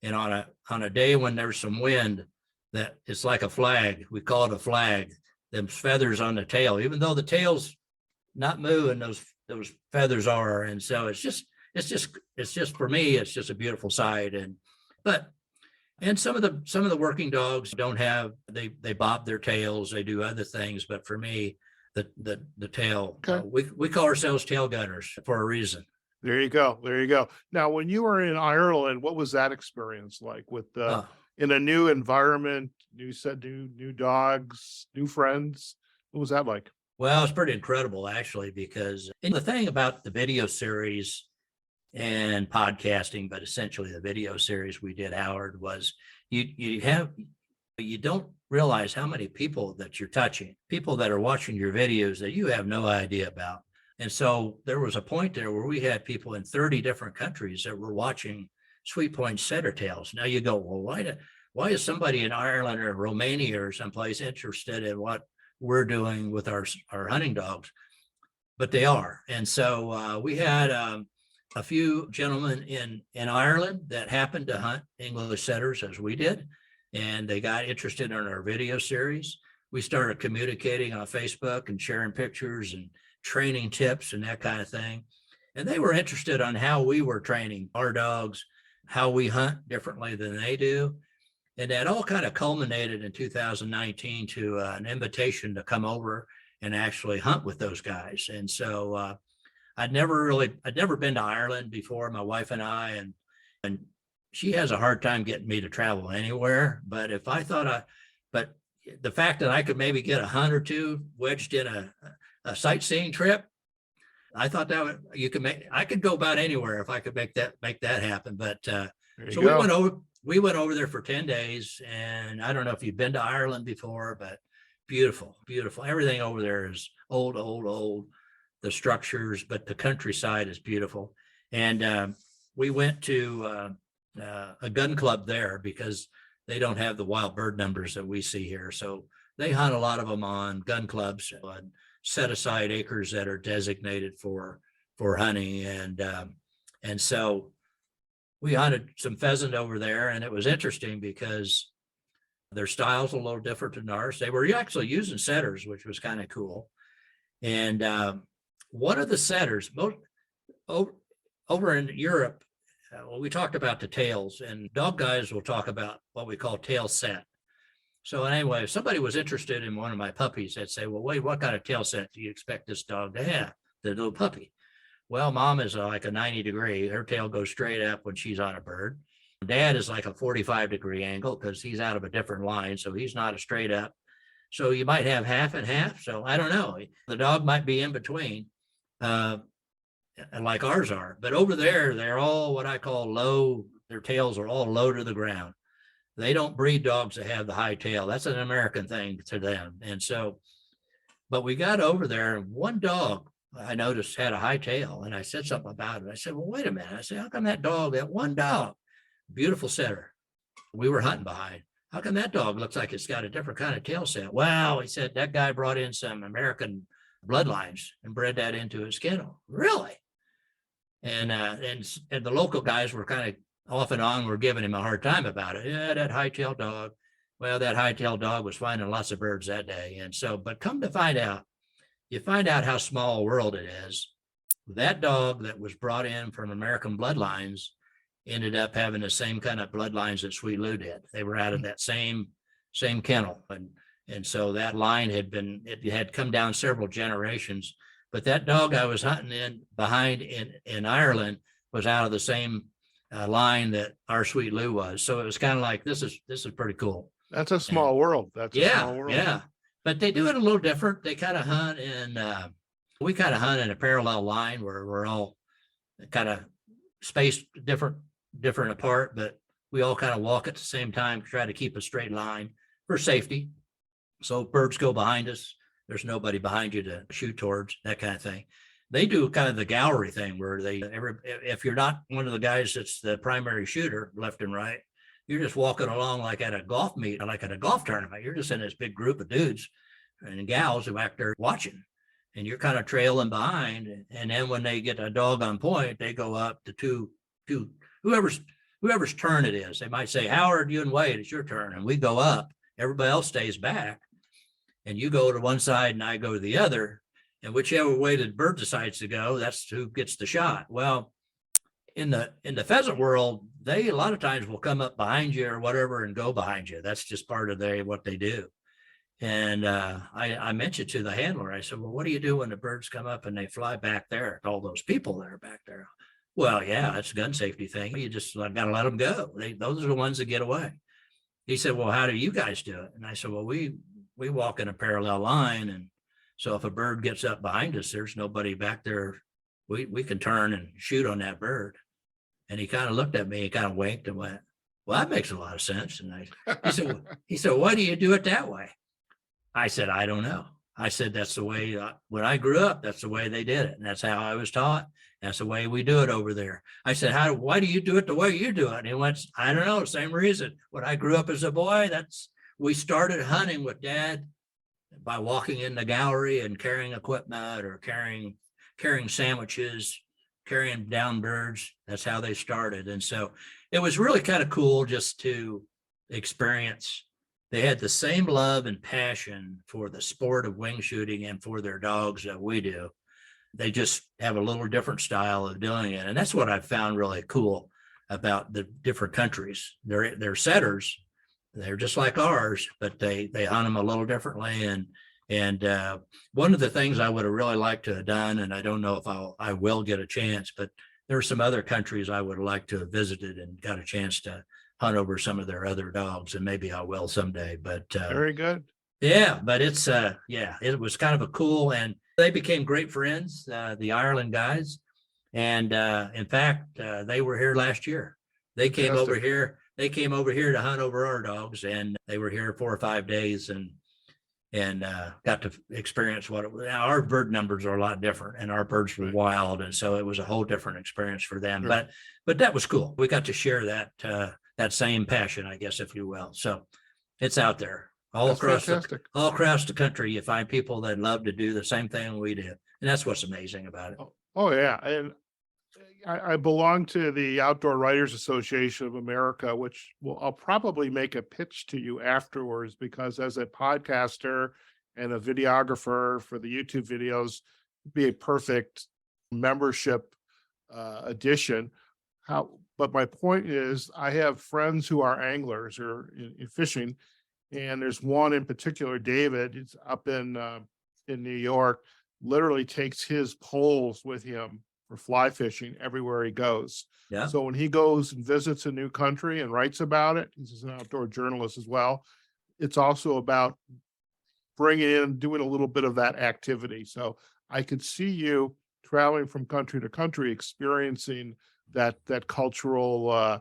S2: and on a day when there's some wind, that it's like a flag. We call it a flag. Them feathers on the tail, even though the tail's not moving, those feathers are. And so it's just for me, it's just a beautiful sight. And some of the working dogs don't have, they bob their tails, they do other things, but for me, the tail,
S1: Okay.
S2: We call ourselves tail gunners for a reason.
S1: There you go. Now, when you were in Ireland, what was that experience like with in a new environment, new dogs, new friends? What was that like?
S2: Well, it's pretty incredible, actually, because the thing about the video series and podcasting, but essentially the video series we did, Howard, was you don't realize how many people that you're touching, people that are watching your videos that you have no idea about. And so there was a point there where we had people in 30 different countries that were watching Sweet Point setter tails. Now you go, well, why is somebody in Ireland or Romania or someplace interested in what we're doing with our hunting dogs? But they are. And so we had a few gentlemen in Ireland that happened to hunt English setters as we did, and they got interested in our video series. We started communicating on Facebook and sharing pictures and training tips and that kind of thing. And they were interested on how we were training our dogs, how we hunt differently than they do. And that all kind of culminated in 2019 to an invitation to come over and actually hunt with those guys. And so I'd never been to Ireland before, my wife and I, and she has a hard time getting me to travel anywhere. But but the fact that I could maybe get a hunt or two wedged in a sightseeing trip, I thought that I could go about anywhere if I could make that happen. But so we went over there for 10 days, and I don't know if you've been to Ireland before, but beautiful. Everything over there is old. The structures, but the countryside is beautiful. And we went to a gun club there because they don't have the wild bird numbers that we see here. So they hunt a lot of them on gun clubs and set aside acres that are designated for hunting. And so we hunted some pheasant over there, and it was interesting because their style's a little different than ours. They were actually using setters, which was kind of cool. And one of the setters, over in Europe, we talked about the tails, and dog guys will talk about what we call tail set. So anyway, if somebody was interested in one of my puppies, they'd say, well, wait, what kind of tail set do you expect this dog to have, the little puppy? Well, mom is like a 90-degree. Her tail goes straight up when she's on a bird. Dad is like a 45-degree angle because he's out of a different line, so he's not a straight up. So you might have half and half. So I don't know. The dog might be in between, like ours are. But over there, they're all what I call low. Their tails are all low to the ground. They don't breed dogs that have the high tail. That's an American thing to them. And so, but we got over there, and one dog I noticed had a high tail, and I said something about it. I said, well, wait a minute. I said, how come that one dog, beautiful setter we were hunting behind, how come that dog looks like it's got a different kind of tail set? Well, he said that guy brought in some American bloodlines and bred that into his kennel. Really? And the local guys were kind of off and on were giving him a hard time about it. Yeah, that high-tailed dog. Well, that high-tailed dog was finding lots of birds that day. And so, but come to find out, you find out how small a world it is. That dog that was brought in from American bloodlines ended up having the same kind of bloodlines that Sweet Lou did. They were out of that same kennel. And so that line it had come down several generations. But that dog I was hunting in Ireland was out of the same line that our Sweet Lou was. So it was kind of like, this is pretty cool.
S1: That's a small world. That's a small world.
S2: Yeah. But they do it a little different. They kind of hunt we kind of hunt in a parallel line where we're all kind of spaced different apart, but we all kind of walk at the same time, try to keep a straight line for safety. So birds go behind us. There's nobody behind you to shoot towards, that kind of thing. They do kind of the gallery thing where if you're not one of the guys that's the primary shooter, left and right, you're just walking along like at a golf meet, like at a golf tournament. You're just in this big group of dudes and gals who back there watching, and you're kind of trailing behind. And then when they get a dog on point, they go up to two whoever's turn it is. They might say, Howard, you and Wade, it's your turn. And we go up, everybody else stays back. And you go to one side and I go to the other. And whichever way the bird decides to go, that's who gets the shot. Well, in the pheasant world, they a lot of times will come up behind you or whatever and go behind you. That's just part of what they do. And I mentioned to the handler, I said, well, what do you do when the birds come up and they fly back there? All those people that are back there. Well, yeah, it's a gun safety thing. You just got to let them go. Those are the ones that get away. He said, well, how do you guys do it? And I said, well, we walk in a parallel line. And so if a bird gets up behind us, there's nobody back there. We can turn and shoot on that bird. And he kind of looked at me, he kind of winked and went, well, that makes a lot of sense. And he said, why do you do it that way? I said, I don't know. I said, that's the way, when I grew up, that's the way they did it. And that's how I was taught. That's the way we do it over there. I said, why do you do it the way you do it? And he went, I don't know, same reason. When I grew up as a boy, we started hunting with Dad by walking in the gallery and carrying equipment or carrying sandwiches, carrying down birds. That's how they started. And so it was really kind of cool just to experience. They had the same love and passion for the sport of wing shooting and for their dogs that we do. They just have a little different style of doing it. And that's what I found really cool about the different countries. They're setters. They're just like ours, but they hunt them a little differently. And one of the things I would have really liked to have done, and I don't know if I will get a chance, but there are some other countries I would like to have visited and got a chance to hunt over some of their other dogs, and maybe I will someday. But
S1: very good.
S2: Yeah, but it was kind of a cool, and they became great friends, the Ireland guys. And in fact, they were here last year. They came over here. They came over here to hunt over our dogs, and they were here 4 or 5 days and got to experience what it was. Now, our bird numbers are a lot different, and our birds were wild, and so it was a whole different experience for them. Sure. But that was cool. We got to share that same passion, I guess, if you will. So it's out there all across the country. You find people that love to do the same thing we do, and that's what's amazing about it.
S1: Oh yeah, and I belong to the Outdoor Writers Association of America, which I'll probably make a pitch to you afterwards, because as a podcaster and a videographer for the YouTube videos, it'd be a perfect membership addition. But my point is, I have friends who are anglers or in fishing, and there's one in particular, David. He's up in New York. Literally takes his poles with him for fly fishing everywhere he goes. Yeah. So when he goes and visits a new country and writes about it, he's an outdoor journalist as well. It's also about bringing in, doing a little bit of that activity. So I could see you traveling from country to country, experiencing that cultural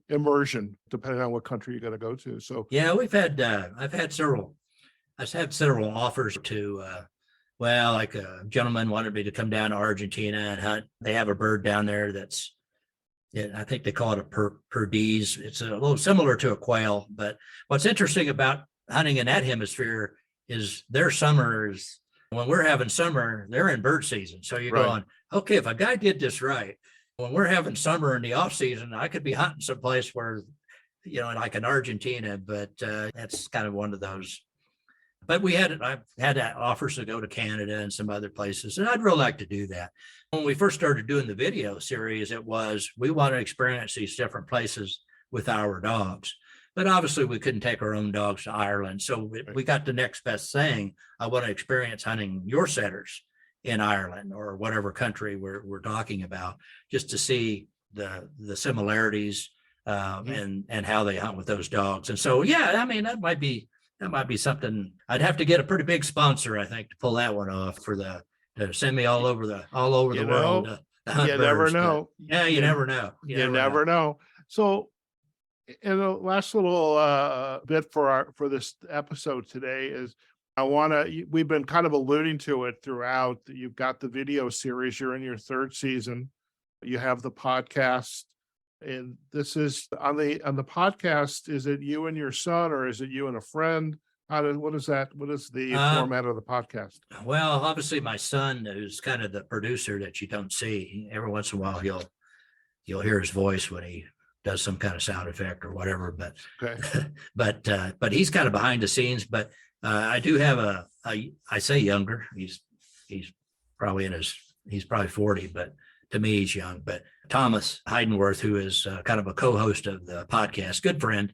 S1: immersion, depending on what country you're going to go to. So
S2: yeah, I've had several offers to. Like a gentleman wanted me to come down to Argentina and hunt. They have a bird down there I think they call it a perdiz. It's a little similar to a quail, but what's interesting about hunting in that hemisphere is their summer is When we're having summer, they're in bird season. So you're
S1: Right.
S2: going, okay, if a guy did this right, when we're having summer in the off season, I could be hunting someplace where, like in Argentina, but that's kind of one of those. But I've had offers to go to Canada and some other places, and I'd really like to do that. When we first started doing the video series, we want to experience these different places with our dogs. But obviously we couldn't take our own dogs to Ireland. So we got the next best thing. I want to experience hunting your setters in Ireland or whatever country we're talking about, just to see the similarities and how they hunt with those dogs. And so, that might be something. I'd have to get a pretty big sponsor, I think, to pull that one off to send me all over the world.
S1: You never know.
S2: You never know.
S1: You never know. So, in the last little bit for this episode today is we've been kind of alluding to it throughout. You've got the video series, you're in your third season, you have the podcast, and this is on the podcast. Is it you and your son, or is it you and a friend? What is the format of the podcast?
S2: Well, obviously my son, who's kind of the producer that you don't see, every once in a while you'll hear his voice when he does some kind of sound effect or whatever, but
S1: okay.
S2: but he's kind of behind the scenes. But I do have I say younger, he's probably he's probably 40, but to me he's young. But Thomas Heidenworth, who is kind of a co-host of the podcast, good friend,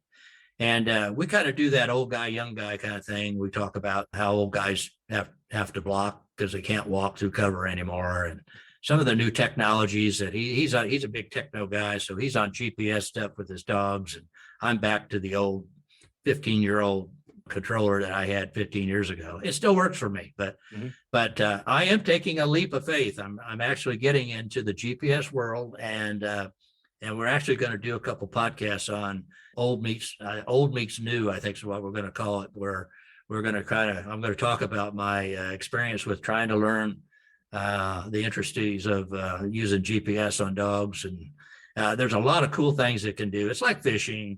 S2: and we kind of do that old guy, young guy kind of thing. We talk about how old guys have to block because they can't walk through cover anymore, and some of the new technologies that he's a big techno guy. So he's on GPS stuff with his dogs. And I'm back to the old 15-year-old controller that I had 15 years ago. It still works for me, but I am taking a leap of faith. I'm actually getting into the GPS world, and we're actually going to do a couple podcasts on old meets new, I think is what we're going to call it, where we're going to I'm going to talk about my experience with trying to learn the intricacies of using GPS on dogs. And there's a lot of cool things it can do. It's like fishing.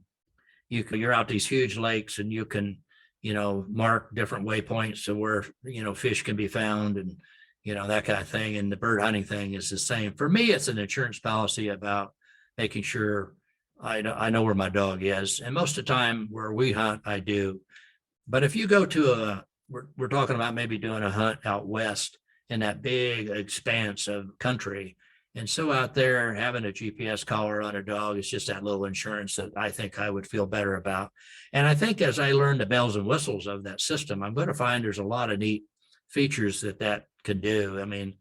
S2: You're out these huge lakes, and you can, mark different waypoints to where, fish can be found, and, that kind of thing. And the bird hunting thing is the same. For me, it's an insurance policy about making sure I know where my dog is. And most of the time where we hunt, I do. But if you go to we're talking about maybe doing a hunt out west in that big expanse of country. And so out there, having a GPS collar on a dog is just that little insurance that I think I would feel better about. And I think as I learn the bells and whistles of that system, I'm going to find there's a lot of neat features that can do. I mean,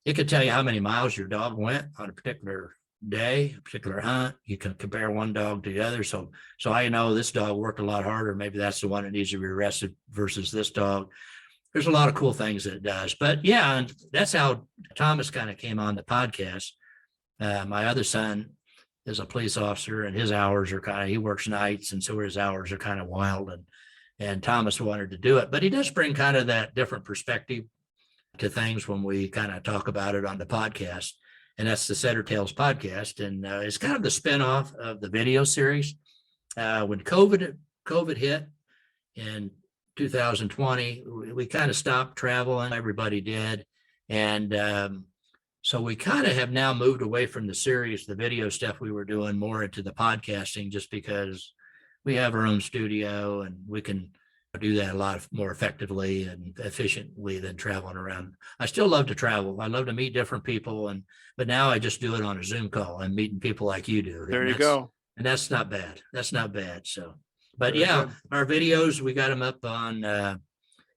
S2: it could tell you how many miles your dog went on a particular day, a particular hunt. You can compare one dog to the other. So I know this dog worked a lot harder. Maybe that's the one that needs to be arrested versus this dog. There's a lot of cool things that it does. But yeah, and that's how Thomas kind of came on the podcast. My other son is a police officer, and his hours are he works nights, and so his hours are kind of wild. And Thomas wanted to do it, but he does bring kind of that different perspective to things when we kind of talk about it on the podcast. And that's the Setter Tales podcast. And it's kind of the spinoff of the video series. When COVID hit in 2020, we kind of stopped traveling. Everybody did. And so we kind of have now moved away from the series, the video stuff we were doing, more into the podcasting, just because we have our own studio and we can do that a lot more effectively and efficiently than traveling around. I still love to travel. I love to meet different people, but now I just do it on a Zoom call and meeting people like you do.
S1: There you go.
S2: And that's not bad. So, but yeah, our videos, we got them up on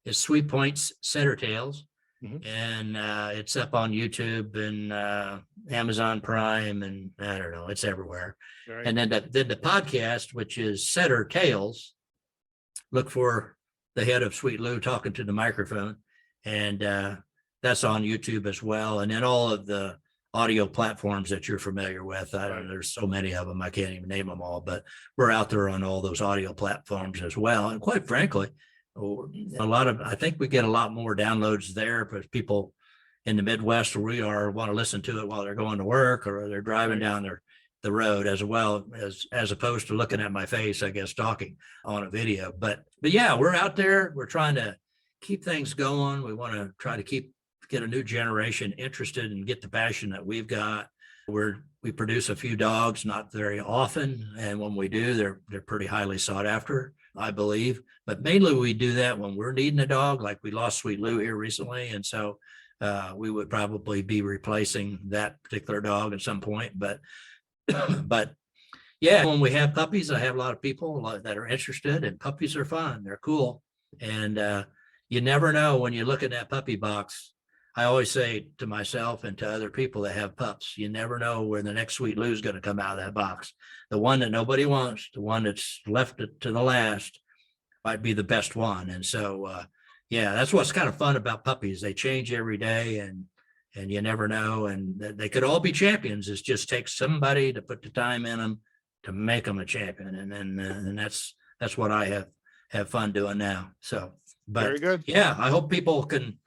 S2: it's Sweet Points Setter Tales, and it's up on YouTube and Amazon Prime, and I don't know, it's everywhere. Right. And then the podcast, which is Setter Tales. Look for the head of Sweet Lou talking to the microphone, and that's on YouTube as well. And then all of the audio platforms that you're familiar with. I don't know, there's so many of them, I can't even name them all, but we're out there on all those audio platforms as well. And quite frankly, I think we get a lot more downloads there, but people in the Midwest where we are want to listen to it while they're going to work or they're driving down the road, as opposed to looking at my face, I guess, talking on a video. But yeah, we're out there. We're trying to keep things going. We want to try to get a new generation interested and get the passion that we've got. We produce a few dogs, not very often, and when we do, they're pretty highly sought after, I believe. But mainly we do that when we're needing a dog, like we lost Sweet Lou here recently, and so we would probably be replacing that particular dog at some point. But but yeah, when we have puppies, I have a lot of people that are interested, and puppies are fun. They're cool, and you never know when you look at that puppy box. I always say to myself and to other people that have pups, you never know where the next Sweet Lou's going to come out of that box. The one that nobody wants, the one that's left to the last, might be the best one. And so, yeah, that's what's kind of fun about puppies. They change every day, and you never know. And they could all be champions. It just takes somebody to put the time in them to make them a champion. And that's what I have fun doing now. So, but
S1: Very good.
S2: Yeah, I hope people can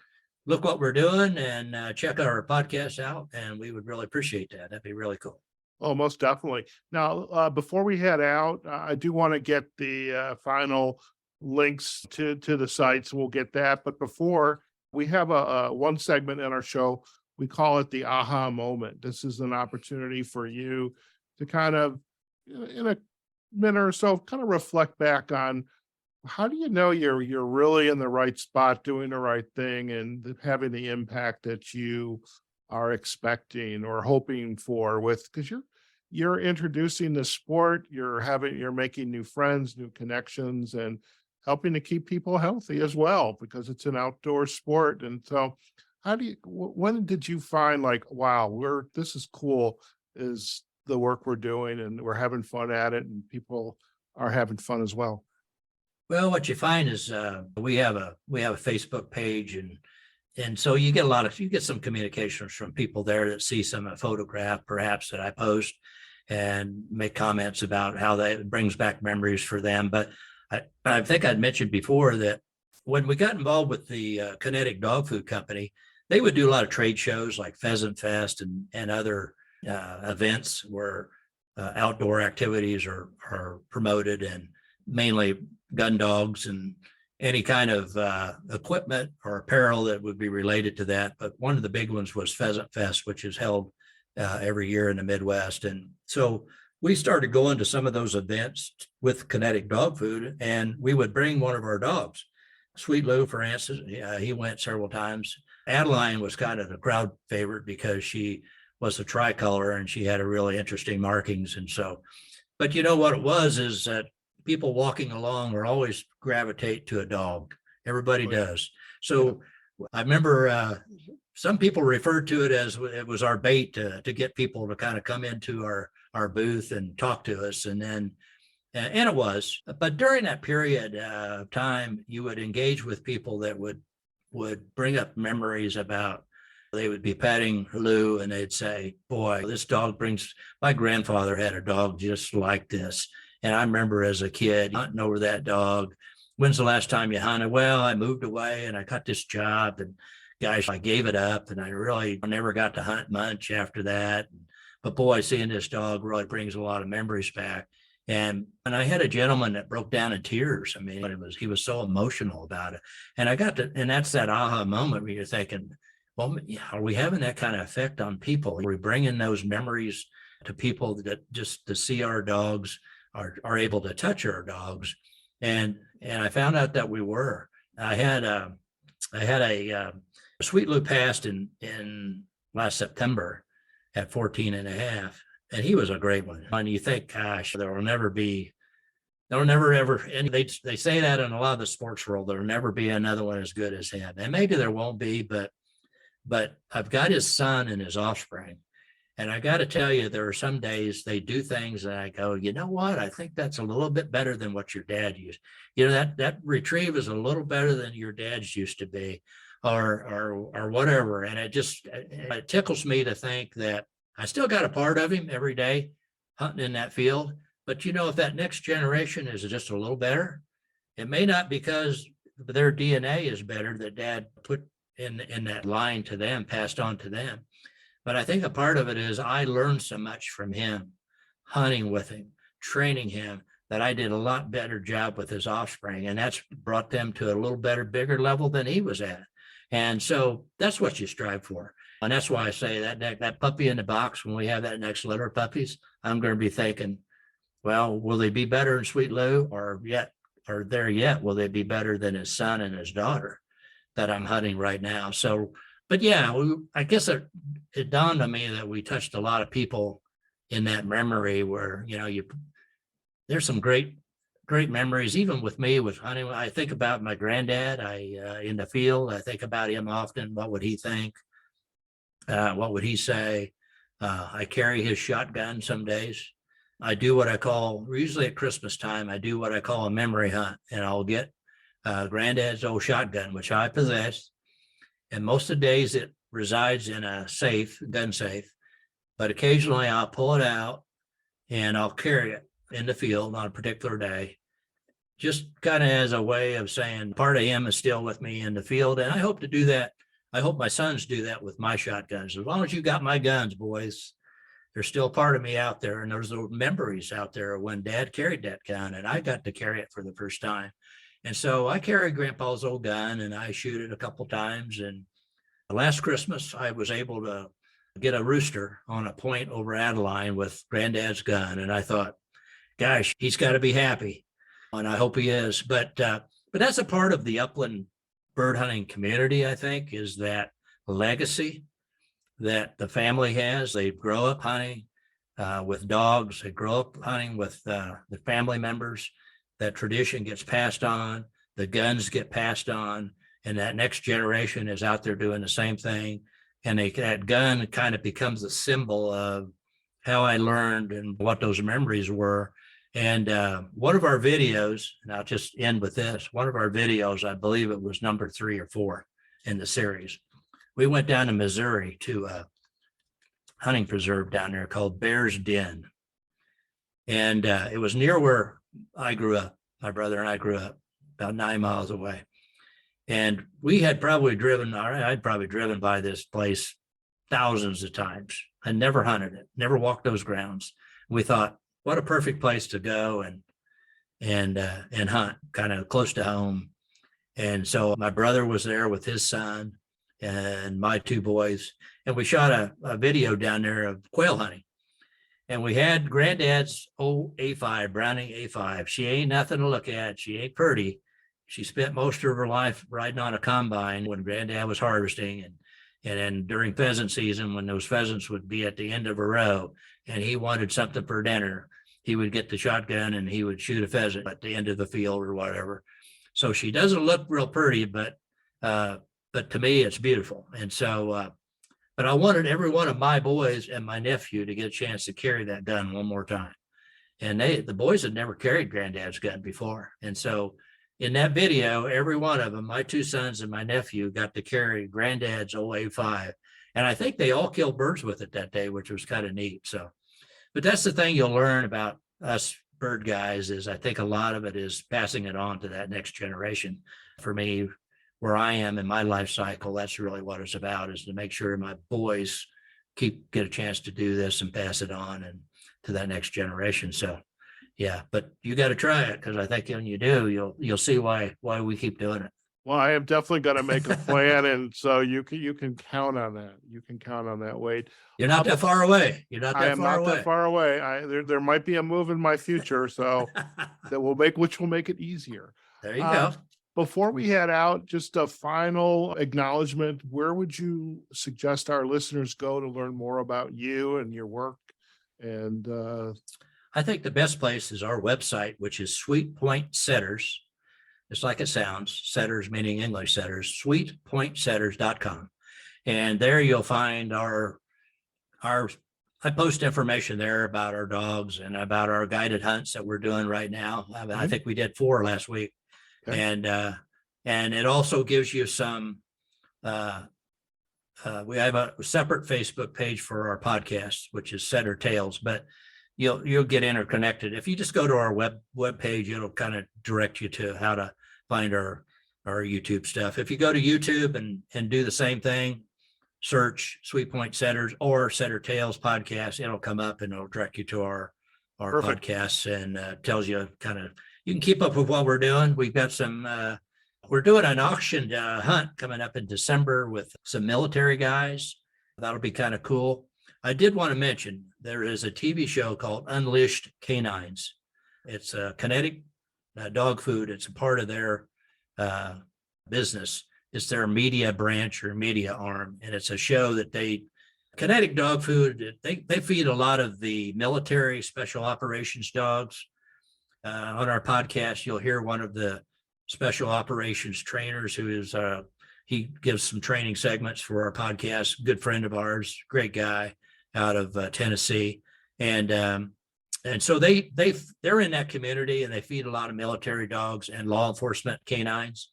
S2: look what we're doing and check our podcast out. And we would really appreciate that. That'd be really cool.
S1: Oh, most definitely. Now, before we head out, I do want to get the final links to the sites. We'll get that. But before, we have a one segment in our show. We call it the aha moment. This is an opportunity for you to kind of, in a minute or so, kind of reflect back on how do you know you're really in the right spot, doing the right thing, and having the impact that you are expecting or hoping for, with because you're introducing the sport, you're making new friends, new connections, and helping to keep people healthy as well, because it's an outdoor sport. And so when did you find, like, wow, this is cool, is the work we're doing, and we're having fun at it, and people are having fun as well?
S2: Well, what you find is we have a Facebook page, and so you get some communications from people there that see some photograph perhaps that I post and make comments about how it brings back memories for them. But I think I'd mentioned before that when we got involved with the Kinetic Dog Food Company, they would do a lot of trade shows like Pheasant Fest and other events where outdoor activities are promoted, and mainly gun dogs and any kind of equipment or apparel that would be related to that. But one of the big ones was Pheasant Fest, which is held every year in the Midwest. And so we started going to some of those events with Kinetic Dog Food, and we would bring one of our dogs. Sweet Lou, for instance, he went several times. Adeline was kind of the crowd favorite because she was a tricolor and she had a really interesting markings. And so, but you know what it was is that people walking along will always gravitate to a dog. Everybody does. So I remember some people referred to it as it was our bait to get people to kind of come into our booth and talk to us. And it was. But during that period of time, you would engage with people that would bring up memories about, they would be petting Lou and they'd say, boy, this dog my grandfather had a dog just like this. And I remember as a kid hunting over that dog. When's the last time you hunted? Well, I moved away and I got this job, and gosh, I gave it up, and I really never got to hunt much after that. But boy, seeing this dog really brings a lot of memories back. And I had a gentleman that broke down in tears. I mean, he was so emotional about it. And and that's that aha moment where you're thinking, well, are we having that kind of effect on people? Are we bringing those memories to people that just to see our dogs, are able to touch our dogs? And I found out that we were. I had a Sweet Lou passed in last September at 14 and a half, and he was a great one. And you think, gosh, there'll never ever, and they say that in a lot of the sports world, there'll never be another one as good as him. And maybe there won't be, but I've got his son and his offspring. And I got to tell you, there are some days they do things that I go, you know what? I think that's a little bit better than what your dad used. You know, that retrieve is a little better than your dad's used to be, or whatever. And it tickles me to think that I still got a part of him every day hunting in that field. But you know, if that next generation is just a little better, it may not because their DNA is better that dad put in that line to them, passed on to them. But I think a part of it is I learned so much from him, hunting with him, training him, that I did a lot better job with his offspring, and that's brought them to a little better, bigger level than he was at. And so that's what you strive for. And that's why I say that puppy in the box, when we have that next litter of puppies, I'm going to be thinking, well, will they be better than Sweet Lou, or there yet, will they be better than his son and his daughter that I'm hunting right now? So, but yeah, I guess it dawned on me that we touched a lot of people in that memory where, there's some great memories, even with me with hunting. I think about my granddad, in the field, I think about him often. What would he think? What would he say? I carry his shotgun some days. I do what I call, usually at Christmas time, I do what I call a memory hunt, and I'll get granddad's old shotgun, which I possess. And most of the days it resides in a safe, gun safe, but occasionally I'll pull it out and I'll carry it in the field on a particular day, just kind of as a way of saying part of him is still with me in the field. And I hope to do that. I hope my sons do that with my shotguns. As long as you got my guns, boys, there's still part of me out there. And there's those memories out there when Dad carried that gun and I got to carry it for the first time. And so I carry Grandpa's old gun and I shoot it a couple times. And last Christmas, I was able to get a rooster on a point over Adeline with Granddad's gun. And I thought, gosh, he's got to be happy. And I hope he is. But that's a part of the upland bird hunting community, I think, is that legacy that the family has. They grow up hunting with dogs. They grow up hunting with the family members. That tradition gets passed on. The guns get passed on. And that next generation is out there doing the same thing. And that gun kind of becomes a symbol of how I learned and what those memories were. And one of our videos, and I'll just end with this, one of our videos, I believe it was number 3 or 4 in the series. We went down to Missouri to a hunting preserve down there called Bear's Den. And it was near where I grew up. My brother and I grew up about 9 miles away. And we had probably I'd probably driven by this place thousands of times. I never hunted it, never walked those grounds. We thought, what a perfect place to go and hunt, kind of close to home. And so my brother was there with his son and my 2 boys, and we shot a video down there of quail hunting. And we had Granddad's old A5, Browning A5. She ain't nothing to look at. She ain't pretty. She spent most of her life riding on a combine when Granddad was harvesting, and then during pheasant season, when those pheasants would be at the end of a row and he wanted something for dinner, he would get the shotgun and he would shoot a pheasant at the end of the field or whatever. So she doesn't look real pretty, but to me, it's beautiful. And so, but I wanted every one of my boys and my nephew to get a chance to carry that gun one more time. And the boys had never carried Granddad's gun before. And so in that video, every one of them, my 2 sons and my nephew, got to carry Granddad's old A5. And I think they all killed birds with it that day, which was kind of neat. So, but that's the thing you'll learn about us bird guys, is I think a lot of it is passing it on to that next generation. For me, where I am in my life cycle, that's really what it's about, is to make sure my boys get a chance to do this and pass it on and to that next generation. So yeah, but you got to try it, because I think when you do, you'll see why we keep doing it.
S1: Well, I am definitely going to make a plan, and so you can count on that. You can count on that, Wade.
S2: You're not that far away. You're not that
S1: I am
S2: far
S1: not
S2: away.
S1: that far away. There might be a move in my future, so which will make it easier.
S2: There you go.
S1: Before we head out, just a final acknowledgement. Where would you suggest our listeners go to learn more about you and your work? And
S2: I think the best place is our website, which is Sweet Point Setters. It's like it sounds, setters meaning English setters, sweetpointsetters.com. And there you'll find I post information there about our dogs and about our guided hunts that we're doing right now. I think we did 4 last week. Okay. And it also gives you some, we have a separate Facebook page for our podcast, which is Setter Tales, but you'll get interconnected. If you just go to our web page, it'll kind of direct you to how to find our YouTube stuff. If you go to YouTube and do the same thing, search Sweet Point Setters or Setter Tales podcast, it'll come up and it'll direct you to our our
S1: Perfect.
S2: podcasts and tells you kind of, you can keep up with what we're doing. We've got some, we're doing an auction hunt coming up in December with some military guys. That'll be kind of cool. I did want to mention there is a TV show called Unleashed Canines. It's a kinetic dog food. It's a part of their business. It's their media branch or media arm. And it's a show that kinetic dog food, they feed a lot of the military special operations dogs. On our podcast, you'll hear one of the special operations trainers who is, he gives some training segments for our podcast, good friend of ours, great guy out of Tennessee. And so they're in that community and they feed a lot of military dogs and law enforcement canines.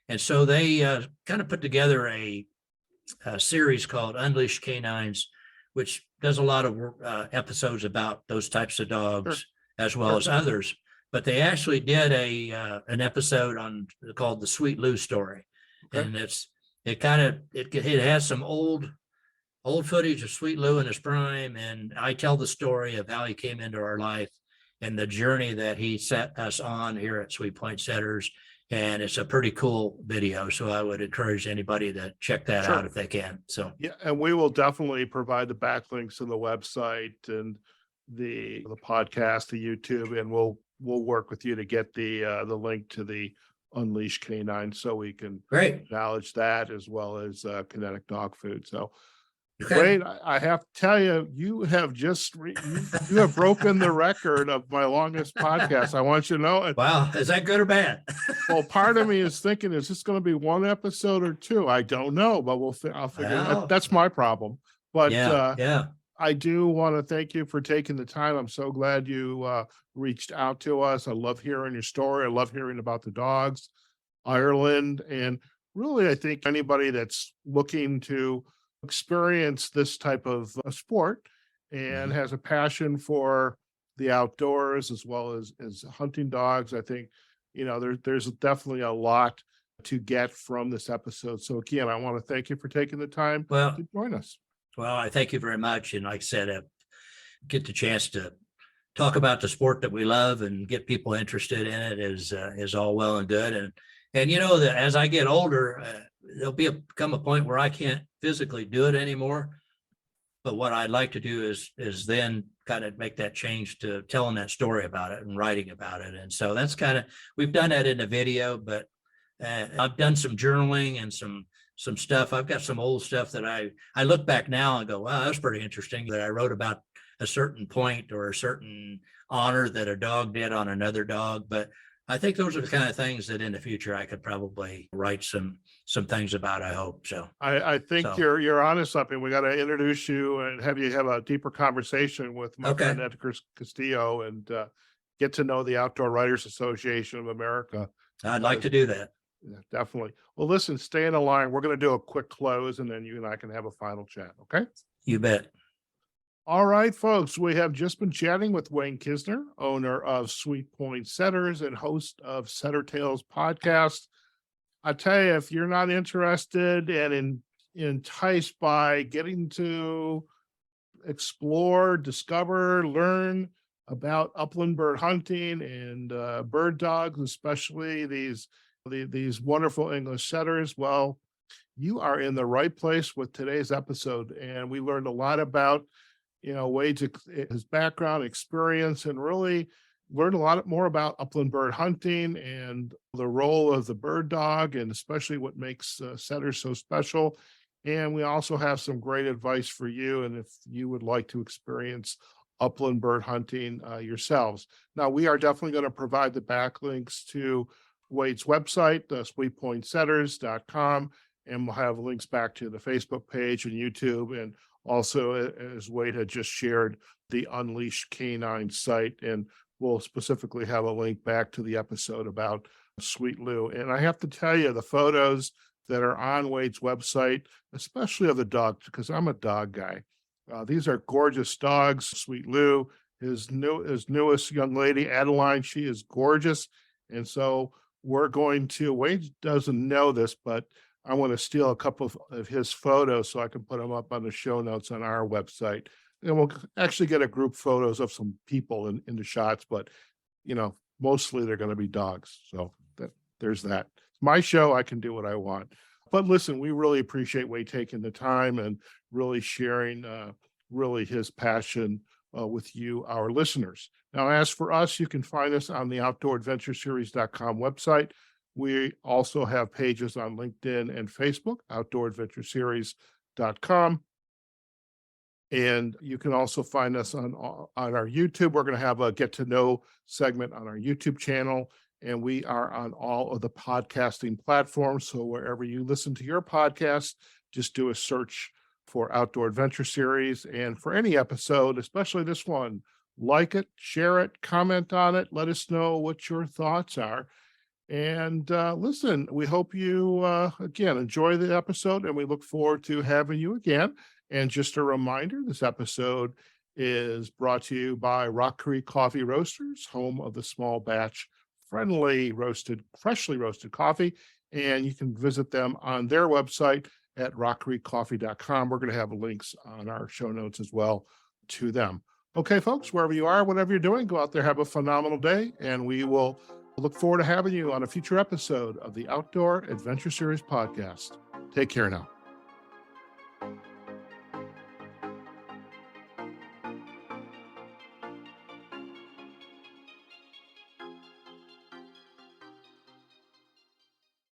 S2: And so they kind of put together a series called Unleashed Canines, which does a lot of episodes about those types of dogs as well as others. But they actually did an episode called the Sweet Lou story, and it has some old footage of Sweet Lou in his prime, and I tell the story of how he came into our life and the journey that he set us on here at Sweet Point Setters. And it's a pretty cool video. So I would encourage anybody to check that out if they can. So
S1: yeah, and we will definitely provide the backlinks to the website and the podcast, the YouTube, and we'll work with you to get the link to the Unleashed Canine so we can acknowledge that as well as kinetic dog food. So Wade, I have to tell you, you have you have broken the record of my longest podcast. I want you to know it.
S2: Wow, is that good or bad?
S1: Well, part of me is thinking, is this going to be one episode or two? I don't know, but I'll figure. That's my problem. But I do want to thank you for taking the time. I'm so glad you reached out to us. I love hearing your story. I love hearing about the dogs, Ireland, and really, I think anybody that's looking to experience this type of sport and has a passion for the outdoors as well as hunting dogs. I think, there's definitely a lot to get from this episode. So again, I want to thank you for taking the time to join us.
S2: Well, I thank you very much. And like I said, get the chance to talk about the sport that we love and get people interested in it is all well and good. And that as I get older, there'll come a point where I can't physically do it anymore. But what I'd like to do is then kind of make that change to telling that story about it and writing about it. And so that's we've done that in the video, but I've done some journaling and some stuff. I've got some old stuff that I look back now and go, wow, that's pretty interesting that I wrote about a certain point or a certain honor that a dog did on another dog. But I think those are the kind of things that in the future I could probably write some things about, I hope. So
S1: I think you're onto something. We got to introduce you and have you have a deeper conversation with my friend Edgar Castillo and get to know the Outdoor Writers Association of America.
S2: I'd like to do that.
S1: Yeah, definitely. Well, listen, stay in the line. We're going to do a quick close and then you and I can have a final chat. Okay.
S2: You bet.
S1: All right, folks, we have just been chatting with Wayne Kisner, owner of Sweet Point Setters and host of Setter Tales podcast. I tell you, if you're not interested and enticed by getting to explore, discover, learn about upland bird hunting and bird dogs, especially these wonderful English setters, well, you are in the right place with today's episode. And we learned a lot about Wade's his background, experience, and really learned a lot more about upland bird hunting and the role of the bird dog, and especially what makes setters so special. And we also have some great advice for you, and if you would like to experience upland bird hunting yourselves. Now, we are definitely going to provide the backlinks to Wade's website, sweetpointsetters.com, and we'll have links back to the Facebook page and YouTube, and also, as Wade had just shared, the Unleashed Canine site, and we'll specifically have a link back to the episode about Sweet Lou. And I have to tell you, the photos that are on Wade's website, especially of the dog, because I'm a dog guy, these are gorgeous dogs. Sweet Lou, his newest young lady, Adeline, she is gorgeous. And so Wade doesn't know this, but I want to steal a couple of his photos so I can put them up on the show notes on our website. and we'll actually get a group photos of some people in the shots, but mostly they're going to be dogs. So there's that. It's my show. I can do what I want. But listen, we really appreciate Wade taking the time and really sharing really his passion with you, our listeners. Now, as for us, you can find us on the outdooradventureseries.com website. We also have pages on LinkedIn and Facebook, outdooradventureseries.com. And you can also find us on our YouTube. We're going to have a get to know segment on our YouTube channel, and we are on all of the podcasting platforms. So wherever you listen to your podcast, just do a search for Outdoor Adventure Series. And for any episode, especially this one, like it, share it, comment on it, let us know what your thoughts are. And listen, we hope you, again, enjoy the episode, and we look forward to having you again. And just a reminder, this episode is brought to you by Rock Creek Coffee Roasters, home of the small batch, freshly roasted coffee. And you can visit them on their website at rockcreekcoffee.com. We're going to have links on our show notes as well to them. Okay, folks, wherever you are, whatever you're doing, go out there, have a phenomenal day, and we will look forward to having you on a future episode of the Outdoor Adventure Series podcast. Take care now.